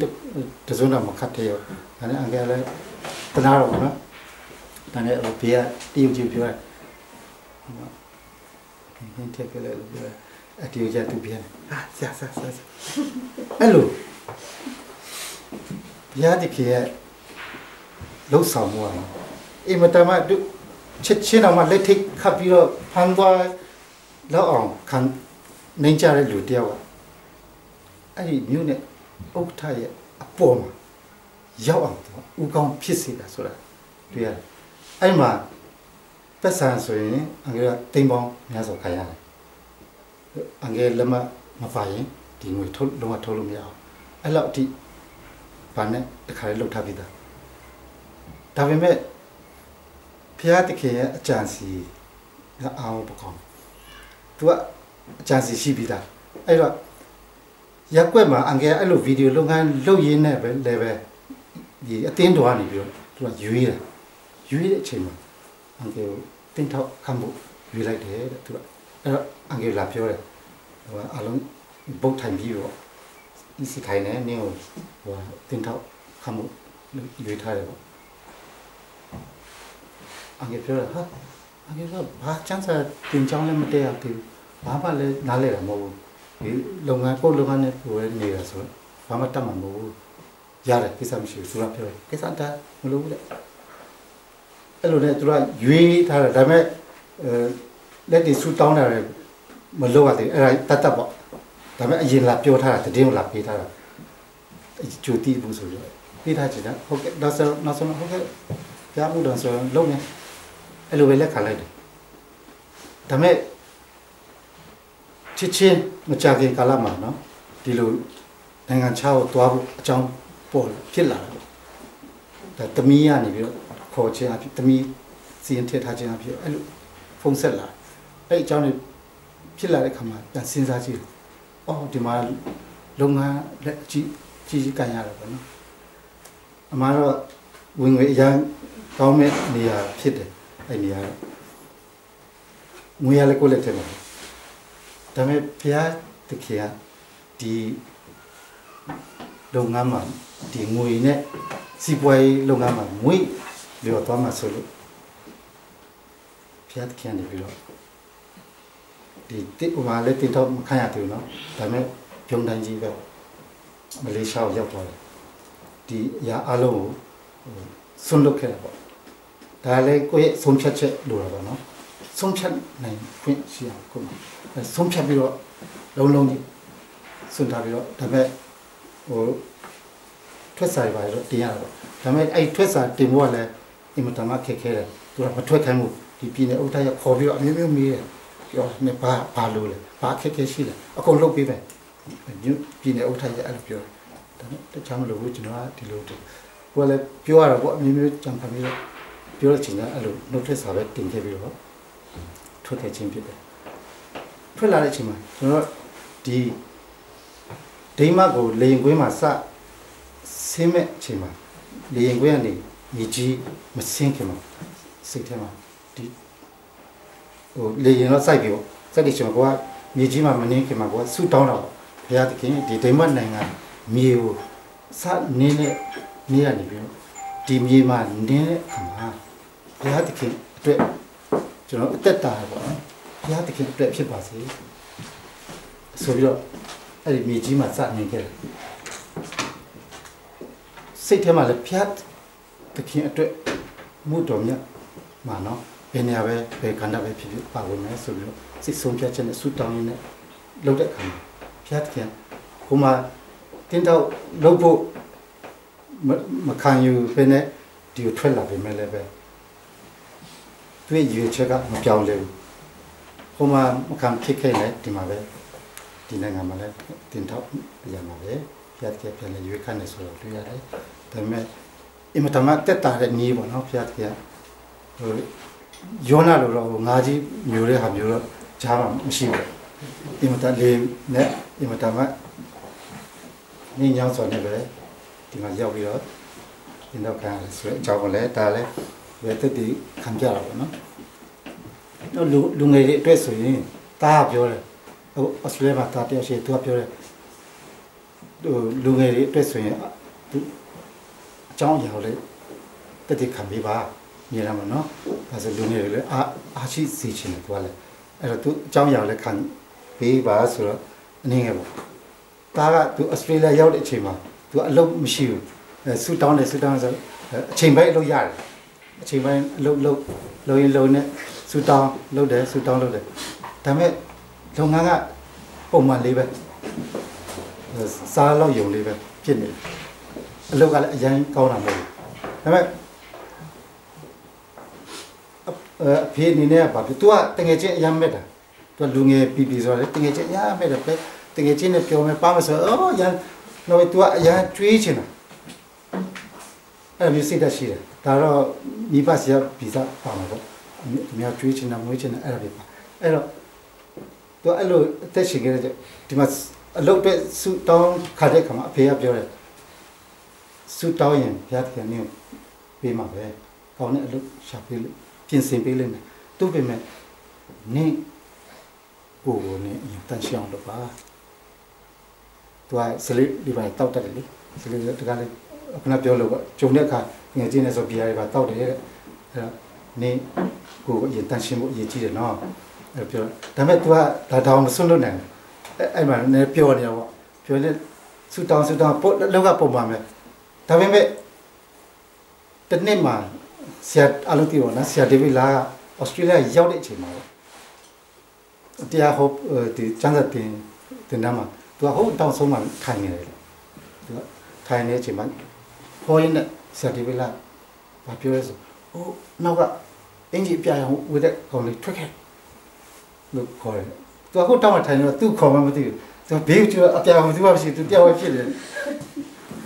တစုံတော့မခတ်သေးရောဒါနဲ့အငယ်လည်းတနာတော့နော်ဒါနဲ့ဘေးကတရုတ်ကြီးပြောတယ်ဟင်းထက်ပြလဲလို့ပြောတယ်အတူကြသူပြန်ဆက်အဲ့လိုဘုရားတခင်ရဲ့လှုပ်ဆောင်မှုอ่ะအိမ်မတမချက်ချင်းတော့မှလက်ထိတ်ခတ်ပြီးတော့ဖမ်းသွားလောက်အောင်ခံနေကြတဲ့လူတယောက်ကအဲ့ဒီမြို့နဲ့ဥက္ကဋ္ဌရဲ့အပေါ်မှာရောက်အောင်ဦးကောင်းဖြစ်စေတာဆိုတာတွေ့ရတယ်အဲ့မှာပတ်စံဆိုရင်အငယ်ကတိမ်ပေါင်းများစွာခံရတယ်အငယ်လက်မပါရင်ဒီငွေထုတ်လုံးဝထုတ်လို့မရအောင်အဲ့လောက်အထိဘာနဲ့တခါလေးလှုပ်ထားပြီးသားဒါပေမဲ့ဘုရားသခင်ရဲ့အကြံစီအောင်ပကောင်းသူကအကြံစီရှိပြီးသားအဲ့တော့ရက်ွက်မှာအငယ်အဲ့လိုဗီဒီယိုလုပ်ငန်းလုပ်ရင်းနဲ့ပဲလည်းပဲဒီအတင်းတော်ကနေပြီးတော့သူကရွေးတဲ့အချိန်မှာအငယ်ကိုတင်းထောက်ခံဖို့ရွေးလိုက်တယ်တဲ့သူကအဲ့တော့အငယ်လာပြောတယ်ဟိုအလုံးပုတ်ထိုင်ပြီးတော့ဒီစီထိုင်နေနေဟိုတင်းထောက်ခံဖို့ရွေးထားတယ်ပေါ့အငယ်ပြောဟာအငယ်ကဘာချမ်းသာတင်ချောင်းလည်းမတည့်ရဘူးဘာမှလည်းနားလဲတာမဟုတ်ဘူးဒီလုပ်ငန်းကိုလုပ်ငန်းနဲ့ကိုယ်နေတာဆိုတော့ဘာမှတတ်မှာမဟုတ်ဘူးရတယ်ကိစ္စမရှိဘူးသူကပြောတယ်ကိစ္စတာမလုပ်ဘူးတဲ့အဲ့လိုနဲ့သူကရွေးထားတယ်ဒါပေမဲ့လက်တွေဆူတောင်းတာလည်းမလုပ်ရသေးအဲ့ဒါတတ်ပေါ့ဒါပေမဲ့အရင်လာပြောထားတာတည်င်းလာပေးထားတာကြိုတီးဘူးဆိုတော့ပေးထားချင်တာဟုတ်ကဲ့နောက်ဆုံးဟုတ်ကဲ့ကြားမှုတော့ဆိုလုံးနေအဲ့လိုပဲလက်ခံလိုက်တယ်ဒါပေမဲ့ချစ်ချင်းမကြခင်ကာလမှာနော်ဒီလိုနိုင်ငံခြားကိုသွားဖို့အကြောင်းပေါ်ဖြစ်လာတယ်ဒါတမီးရနေပြီးတော့ခေါ်ခြင်းအဖြစ်တမီးစီရင်ထည့်ထားခြင်းအဖြစ်အဲ့လိုဖုန်းဆက်လာ အဲ့အကြောင်းတွေဖြစ်လာတဲ့ခါမှာပြန်စဉ်းစားကြည့်အော်ဒီမှာလုပ်ငန်းလက်ကြီးကန်ရတယ်ပေါ့နော်အမှားတော့ဝင်ငွေအရန်ကောင်းမဲ့နေရာဖြစ်တယ်အဲ့နေရာတော့ငွေရလည်းကိုလက်ထက်မှာဒါပေမဲ့ဘုရားတခင်ကဒီလုပ်ငန်းမှာဒီငွေနဲ့စီးပွားရေးလုပ်ငန်းမှာငွေလျော်သွားမှာဆိုလို့ဘုရားတခင်နေပြီးတော့ဒီတိဥမာလည်းတင်တော့မခံရသေးဘူးเนาะဒါပေမဲ့ပြုံးတန်းကြီးပဲမလေးရှားကိုရောက်သွားတယ်ဒီအရာအလုံးကိုဆွန့်လွတ်ခဲ့တာပေါ့ဒါလည်းကိုယ့်ရဲ့ဆုံးဖြတ်ချက်လိုတာပေါ့เนาะဆုံးဖြတ်နိုင်ခွင့်ရှိအောင်ကိုယ်ဆုံးဖြတ်ပြီးတော့လုံးကြီးစွန့်ထားပြီးတော့ဒါပေမဲ့ဟိုထွက်စာတွေပါတော့တင်ရတာပေါ့ဒါပေမဲ့အဲ့ထွက်စာတင်ဖို့ကလည်းအင်မတန်မှခက်ခဲတယ်သူကမထွက်ခိုင်းဘူးဒီပြည်နယ်ဥထရခေါ်ပြီးတော့အမျိုးမျိုးမေးတယ်ပြောနေဘာလို့လဲဘာခက်ခဲရှိလဲအကုန်လုပ်ပေးမယ်ပြည်နယ်ဥထရအဲ့လိုပြောဒါနဲ့တခြားမလုပ်ဘူးကျွန်တော်ကဒီလိုကိုယ်လည်းပြောရတာပေါ့အမျိုးမျိုးကြံဖန်ပြီးတော့ပြောတဲ့ချိန်ကအဲ့လိုနှုတ်ထွက်စာပဲတင်ခဲ့ပြီးတော့ထွက်ခဲ့ခြင်းဖြစ်တယ်ထွက်လာတဲ့အချိန်မှာကျွန်တော်ဒီဒိမတ်ကိုလေရင်ကွင်းမှာစဆင်းမဲ့အချိန်မှာလေရင်ကွင်းကနေမြေကြီးမဆင်းခင်မှာစိတ်ထဲမှာဒီဟိုလေရင်တော့စိုက်ပြီးပေါ့စိုက်တဲ့ချိန်မှာကိုကမြေကြီးမှာမနှင်းခင်မှာကိုကဆူတောင်းတော့ဘုရားသခင်ဒီဒိမတ်နိုင်ငံမြေကိုစနင်းနဲ့နေရနေပြီးတော့ဒီမြေမှာနင်းတဲ့အခါမှာဘုရားသခင်အတွက်ကျွန်တော်အသက်တာပေါ့နော်ဘုရားသခင်အတွက်ဖြစ်ပါစေဆိုပြီးတော့အဲ့ဒီမြေကြီးမှာစနေခဲ့တယ်စိတ်ထဲမှာလည်းဘုရားသခင်အတွက်မှုတော်မြတ်မှာနော်ဘယ်နေရာပဲဘယ်ကဏ္ဍပဲဖြစ်ဖြစ်ပါဝင်မယ်ဆိုပြီးတော့စိတ်ဆုံးဖြတ်ချက်နဲ့ဆူတောင်းရင်းနဲ့လုပ်တဲ့အခါမှာဘုရားသခင်ဟိုမှာတင်းတော့လုပ်ဖို့မခံယူဘဲနဲ့ဒီကိုထွက်လာပြီမဲ့လည်းပဲသူ့ရွေချက်ကမပြောင်းလဲဘူးဟိုမှာမခံဖြစ်ခဲ့လဲဒီမှာပဲဒီနိုင်ငံမှာလည်းတင်တော့ပြန်မှာပဲဘုရားသခင်ပြန်လဲရွေခန့်နေဆိုတော့တွေ့ရတယ်ဒါပေမဲ့အင်မတန်မှတက်တာတဲ့ညီးပေါ့နော်ဘုရားသခင်ဟိုယောနာလိုတော့ငါးကြီးမျိုးတဲ့ဟာမျိုးတော့ကြားမှာမရှိဘူးအင်မတန်လေးနဲ့အင်မတန်မှနေညောင်းစော်နေပဲဒီမှာရောက်ပြီးတော့ဒီတော့ခံရဆိုအကြောင်းကလည်းဒါလည်းဝယ်တက်တည်ခံကြတာပေါ့နော်တော့လူငယ်တွေအတွက်ဆိုရင်တားပြောတယ်ဟိုအော်စတြေးလျမှာတားတယောက်ရှိသူကပြောတယ်ဟိုလူငယ်တွေအတွက်ဆိုရင်သူအကြောင်းအရာကိုလည်းတက်တည်ခံပြီးပါမြင်ရမှာနော်ဒါဆိုလူငယ်တွေလည်းအားရှိစီချင်တယ်သူကလည်းအဲ့တော့သူအကြောင်းအရာလည်းခံပြီးပါဆိုတော့အနေငယ်ပေါ့တားကသူအော်စတြေးလျရောက်တဲ့အချိန်မှာသူအလုပ်မရှိဘူးဆူတောင်းတယ်ဆိုအချိန်ပိုင်းအလုပ်ရတယ်အချိန်ပိုင်းအလုပ်ရင်လုံနဲ့ဆူတောင်းလုပ်တယ်ဆူတောင်းလုပ်တယ်ဒါပေမဲ့လုပ်ငန်းကပုံမှန်လေးပဲစားလောက်ယုံလေးပဲဖြစ်နေတယ်အလုပ်ကလည်းအရင်ကောင်းတာမဟုတ်ဘူးဒါပေမဲ့အဖေအနေနဲ့ကဘာဖြစ် तू ကတကယ်ချင်းအရင်မဲ့တာ तू လူငယ်ပြီဆိုတော့တကယ်ချင်းအရင်မဲ့တယ်ပဲတကယ်ချင်းနဲ့ပြောမယ်ပါမဆိုအော်ရန်တော့ तू ကအရင်ကျွေးချင်တာအဲ့လိုစိတ်ဓာတ်ရှိတယ်ဒါတော့မိဘဆရာဗီဇပါမှာပေါ့အများကျွေးချင်တာမွေးချင်တာအဲ့ဒါပဲပါအဲ့တော့ तू အဲ့လိုအသက်ရှင်ခဲ့တဲ့ဒီမှာအလုပ်အတွက်ဆူတောင်းခါတဲ့ခါမှာအဖေကပြောတယ်ဆူတောင်းရင်ဘုရားသခင်မျိုးပေးမှာပဲကောင်းတဲ့အလုပ်ရှာပေးလို့ပြင်ဆင်ပေးလိမ့်မယ်သူ့ပြင်မဲ့နင်းကိုနဲ့အရင်တန်ရှောင်းတော့ပါ तू ကစလိဒီပိုင်းတောက်တက်တယ်လေစလိတကားလေးခုနပြောလို့ပေါ့ဂျုံတဲ့အခါငယ်ချင်းနဲ့ဆိုပြရတယ်ပါတောက်တယ်တဲ့အဲ့တော့နင်းကိုအရင်တန်ရှင်းဖို့အရေးကြီးတယ်နော်အဲ့ပြောဒါပေမဲ့ तू ကဒါတောင်မစွန့်လွတ်နိုင်ဘူးအဲ့မှာလည်းပြောနေတာပေါ့ပြောနေဆူတောင်းပို့လောက်ကပုံပါမယ်ဒါပေမဲ့တနေ့မှာဆရာအလုပ်တီပေါ့နော်ဆရာဒေးဗစ်လာကဩစတြေးလျရောက်တဲ့အချိန်မှာတရားဟောဒီကျန်းစာတင်နာမှာ तू ကဟိုတောင်ဆုံးမှာထိုင်နေတယ် तू ကထိုင်နေတဲ့အချိန်မှာဟောရင်းနဲ့ဆရာဒေးဗစ်လာဘာပြောလဲဆိုဟိုနောက်ကအင်ဂျီပြရအောင်ဝတ်တဲ့ကောင်လေးထွက်ခဲ့လို့ခေါ်တယ် तू ဟိုတောင်မှာထိုင်နေတော့သူ့ခေါ်မှမသိဘူး तू ဘေးကအပြာဘူး तू ကမရှိ तू တယောက်ပဲဖြစ်တယ်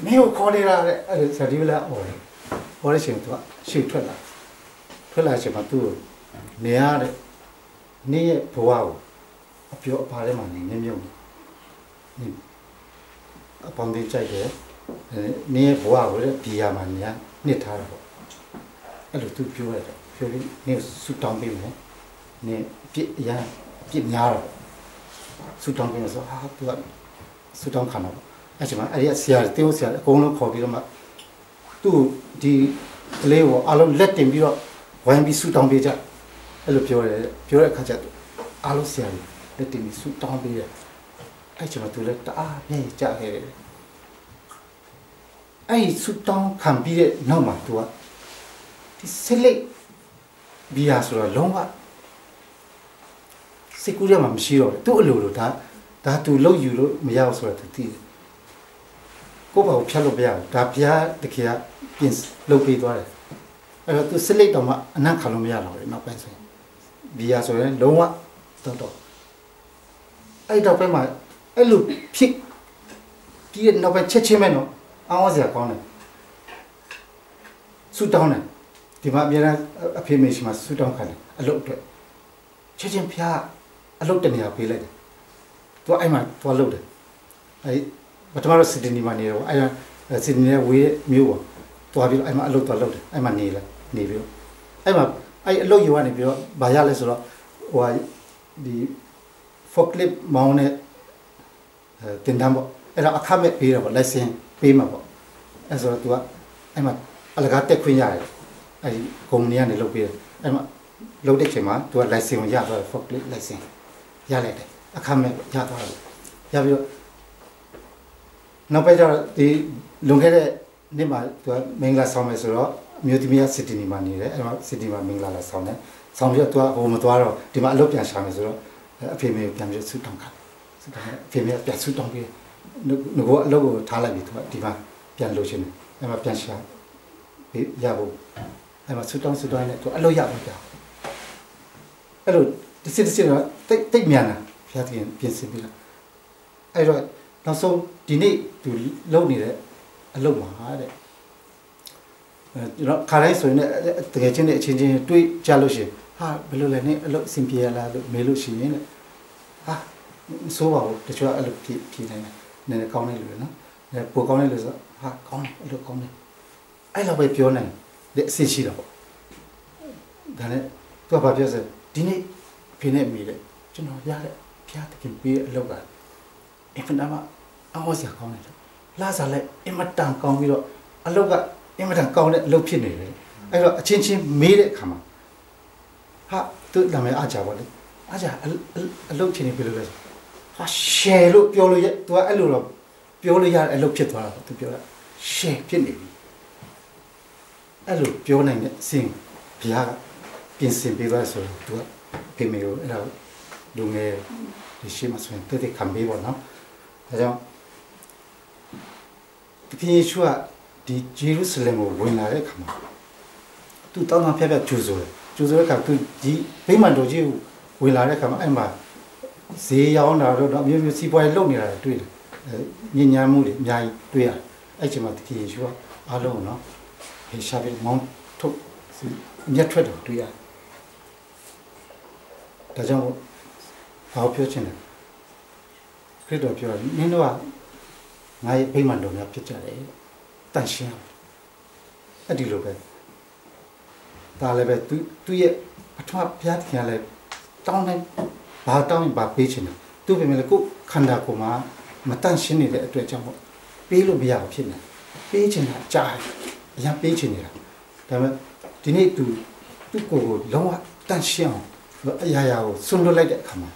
မင်းကိုခေါ်နေတာတဲ့အဲ့ဆရာဒေးဗစ်လာဟောတဲ့ချိန် तू ကရှေ့ထွက်လာချိန်မှာ तू နေရတဲ့ နေ့ဘဝကိုအပြောအပါထဲမှာနေမြုပ်နေအပေါင်းသေးကြိုက်တယ်နေ့ဘဝကိုလည်းဒီရမှာညာနှစ်ထားတော့အဲ့လိုသူပြောရတယ်ပြောပြီးနေ့ဆူတောင်းပေးမယ်နေ့ပြစ်ရပြစ်များတော့ဆူတောင်းပေးလို့ဆိုသူကဆူတောင်းခံတော့အဲ့ချိန်မှာအဲ့ဒီဆရာတင်းဆရာအကုန်လုံးခေါ်ပြီးတော့မှသူ့ဒီကလေးကိုအလုံးလက်တင်ပြီးတော့ဝိုင်းပြီးဆူတောင်းပေးကြအဲ့လိုပြောတယ်ပြောတဲ့အခါကျအလုံးဆရာလက်တင်ပြီးဆူတောင်းပေးတယ်အဲ့ချိန်မှာသူလည်းတအားပြည့်ကြခဲ့တယ်အဲ့ဆူတောင်းခံပြီးတဲ့နောက်မှာသူကဒီဆက်လက်ဘီယာဆိုတော့လုံးဝစိတ်ကူးရမှာမရှိတော့ဘူးသူ့အလိုလိုဒါသူလှုပ်ယူလို့မရဘူးဆိုတော့သူသိတယ်ကိုယ့်ဘာကိုဖြတ်လို့မရဘူးဒါဘုရားတကယ်ပြင်လှုပ်ပေးသွားတယ်အဲ့တော့သူဆက်လက်တော့မှအနံ့ခံလို့မရတော့ဘူးနောက်ပိုင်းဆိုရင်ဘီယာဆိုရင်လုံးဝတော့အဲ့တော့ပဲမှအဲ့လိုဖြစ်ပြီးတဲ့နောက်ပိုင်းချက်ချင်းပဲနော်အောင်းစရာကောင်းတယ်ဆူတောင်းတယ်ဒီမှာအများအဖေမေရှိမှဆူတောင်းခံတယ်အလုပ်အတွက်ချက်ချင်းဖျားအလုပ်တနေရာပေးလိုက်တယ်သူအဲ့မှာသွားလုပ်တယ်အဲ့ပထမတော့စစ်တနီမှာနေတော့အဲ့စစ်တနီရဲ့ဝေးမျိုးပေါ့သွားပြီးအဲ့မှာအလုပ်သွားလုပ်တယ်အဲ့မှာနေပြီးအဲ့မှာအဲ့အလုပ်ယူကနေပြီးတော့ဘာရလဲဆိုတော့ဟိုဒီ forklift မောင်းနဲ့တင်တန်းပေါ့အဲ့တော့အခမဲ့ပေးတော့ပေါ့ license ပေးမှာပေါ့အဲ့ဆိုတော့ तू ကအဲ့မှာအလကားတက်ခွင့်ရတယ်အဲ့ဒီကုမ္ပဏီကနေလုပ်ပေးတယ်အဲ့မှာလုပ်တဲ့ချိန်မှာ तू က license ကိုရသွားတယ် forklift license ရလိုက်တယ်အခမဲ့ရသွားတယ်ရပြီးတော့နောက်ပိုင်းကျတော့ဒီလွန်ခဲ့တဲ့နေ့မှာ तू ကမင်္ဂလာဆောင်မယ်ဆိုတော့မြို့သမီးကစစ်တီနီမှာနေတယ်အဲ့မှာစစ်တီမှာမင်္ဂလာလာဆောင်တယ်ဆောင်ပြီးတော့ तू ကဟိုမသွားတော့ဒီမှာအလုပ်ပြန်ရှာမယ်ဆိုတော့အဖေမေကိုပြန်ပြီးဆူတောင်းခံဆူတောင်းအဖေမေကပြန်ဆူတောင်းပြီးငါကအလုပ်ကိုထားလိုက်ပြီ तू ကဒီမှာပြန်လို့ရှင်အဲ့မှာပြန်ရှာရဖို့အဲ့မှာဆူတောင်းနဲ့ तू အလုပ်ရဖို့ကြာအဲ့လိုတစ်စစ်တော့တိတ်မြန်လာဖျားတင်ပြင်ဆင်ပြီးတော့အဲ့တော့နောက်ဆုံးဒီနေ့ तू လုပ်နေတဲ့အလုပ်မှာတဲ့ကျွန်တော်ခါတိုင်းဆိုရင်တကယ်ချင်းနဲ့အချင်းချင်းတွေးကြလို့ရှိရင်ဟာဘယ်လိုလဲနဲ့အလုပ်အဆင်ပြေရလားလို့မေးလို့ရှိရင်တဲ့ဟာဆိုပါဘူးတချို့အဲ့လိုဖြေနိုင်တယ်နည်းနည်းကောင်းတဲ့လူတွေနော်ပိုကောင်းတဲ့လူဆိုဟာကောင်းတယ်အဲ့လိုကောင်းတယ်အဲ့လိုပဲပြောနိုင်တဲ့အဆင်ရှိတော့ဒါနဲ့သူကဘာပြောစဒီနေ့ဖေနဲ့မိတယ်ကျွန်တော်ရတဲ့ဖျားတခင်ပေးအလုပ်ကအင်ဖန်မှာအော်စရာကောင်းတယ်လာစားလိုက်အင်မတန်ကောင်းပြီးတော့အလုပ်ကအင်မတန်ကောင်းတဲ့အလုပ်ဖြစ်နေတယ်အဲ့တော့အချင်းချင်းမေးတဲ့အခါမှာဟာသူနာမည်အားကြပါလေအားကြအလုပ်ချင်းနေပြီလို့လဲဟာရှယ်လို့ပြောလို့ရသူကအဲ့လိုတော့ပြောလို့ရတဲ့အလုပ်ဖြစ်သွားတာသူပြောတာရှယ်ဖြစ်နေပြီအဲ့လိုပြောနိုင်တဲ့အစဉ်ဘုရားကပြင်ဆင်ပေးသွားဆိုတော့သူကဖေမေကိုအဲ့ဒါလူငယ်ဒီရှိမှဆိုရင်တိတ်ခံပေးပါတော့ဒါကြောင့်ဒီယေရှုကဒီဂျေရုဆလင်ကိုဝင်လာတဲ့အခါမှာသူတောင်းတဖျက်ကြိုးဆိုတယ်ကျိုးဆိုတဲ့အခါသူဒီဗိမာန်တော်ကြီးကိုဝင်လာတဲ့အခါမှာအဲ့မှာဈေးရောင်းတာတော့မျိုးမျိုးစီးပွားရေးလုပ်နေတာတွေ့တယ်ညဉ့်ညမ်းမှုတွေအများကြီးတွေ့ရတယ်အဲ့ချိန်မှာတကယ်ယေရှုကအားလုံးနော်ဟေရှာပြီးမောင်းထုတ်မြတ်ထွက်တယ်တွေ့ရတယ်ဒါကြောင့်ဘာပြောချင်လဲခရစ်တော်ပြောတယ်နင်တို့ကငါရဲ့ဗိမာန်တော်များဖြစ်ကြတယ်တန်ရှင်းအဲ့ဒီလိုပဲဒါလည်းပဲသူရဲ့ပထမဘုရားသခင်လည်းတောင်းတိုင်းဘာတောင်းရင်ဘာပေးချင်တယ်သူပြင်မယ်လေကိုခန္ဓာကိုယ်မှာမတန့်ရှင်းနေတဲ့အတွက်ကြောင့်ပေါ့ပေးလို့မရဘူးဖြစ်နေပေးချင်တာကြားအရင်ပေးချင်နေတာဒါပေမဲ့ဒီနေ့သူ့ကိုယ်လုံးဝတန့်ရှင်းအောင်အရာရာကိုဆွန့်လွတ်လိုက်တဲ့အခါမှာ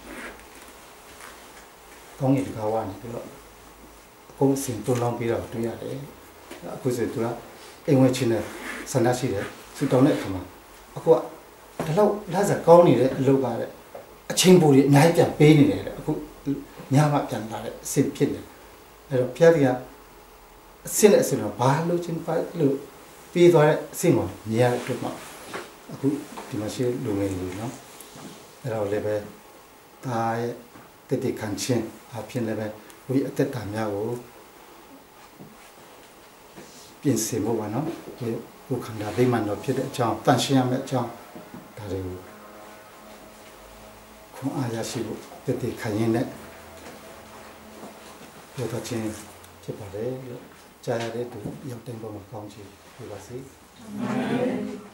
ကောင်းကင်တကားဝါနေပြီးတော့အကုန်စင်တွန်းလောင်းပြီးတော့တွေ့ရတယ်အခုဆိုသူကအိမ်ဝင်ချင်းနဲ့ဆန္ဒရှိတယ်ဆူတောင်းတဲ့အခါမှာအခုကဒီလောက်လာစားကောင်းနေတဲ့အလုပ်ကတဲ့အချင်းပူတွေအများကြီးပြန်ပေးနေတယ်အခုညမှပြန်လာတဲ့အဆင့်ဖြစ်နေအဲ့တော့ဘုရားကအဆင့်နဲ့အဆင့်တော့ဘာလို့ချင်းပါလို့ပေးသွားတဲ့အဆင့်ကိုမြင်ရတဲ့အတွက်မှအခုဒီမှာရှိလူငယ်တွေနော်အဲ့တော့လည်းပဲဒါရဲ့တည်ခံခြင်းအဖြစ်လည်းပဲဝိအသက်တာများကိုပြင်ဆင်ဖို့ပါနော်ကိုခန္ဓာဗိမာန်တော်ဖြစ်တဲ့အကြောင်းတန်ရှင်းရမယ့်အကြောင်းဒါတွေကို ခွန်အားရရှိဖို့တည်တည်ခိုင်ရင်နဲ့ပြောတော့ချင်းဖြစ်ပါတယ်လို့ကြားရတဲ့သူရောက်တဲ့ဘုံမှာကောင်းချီးပြပါစေ။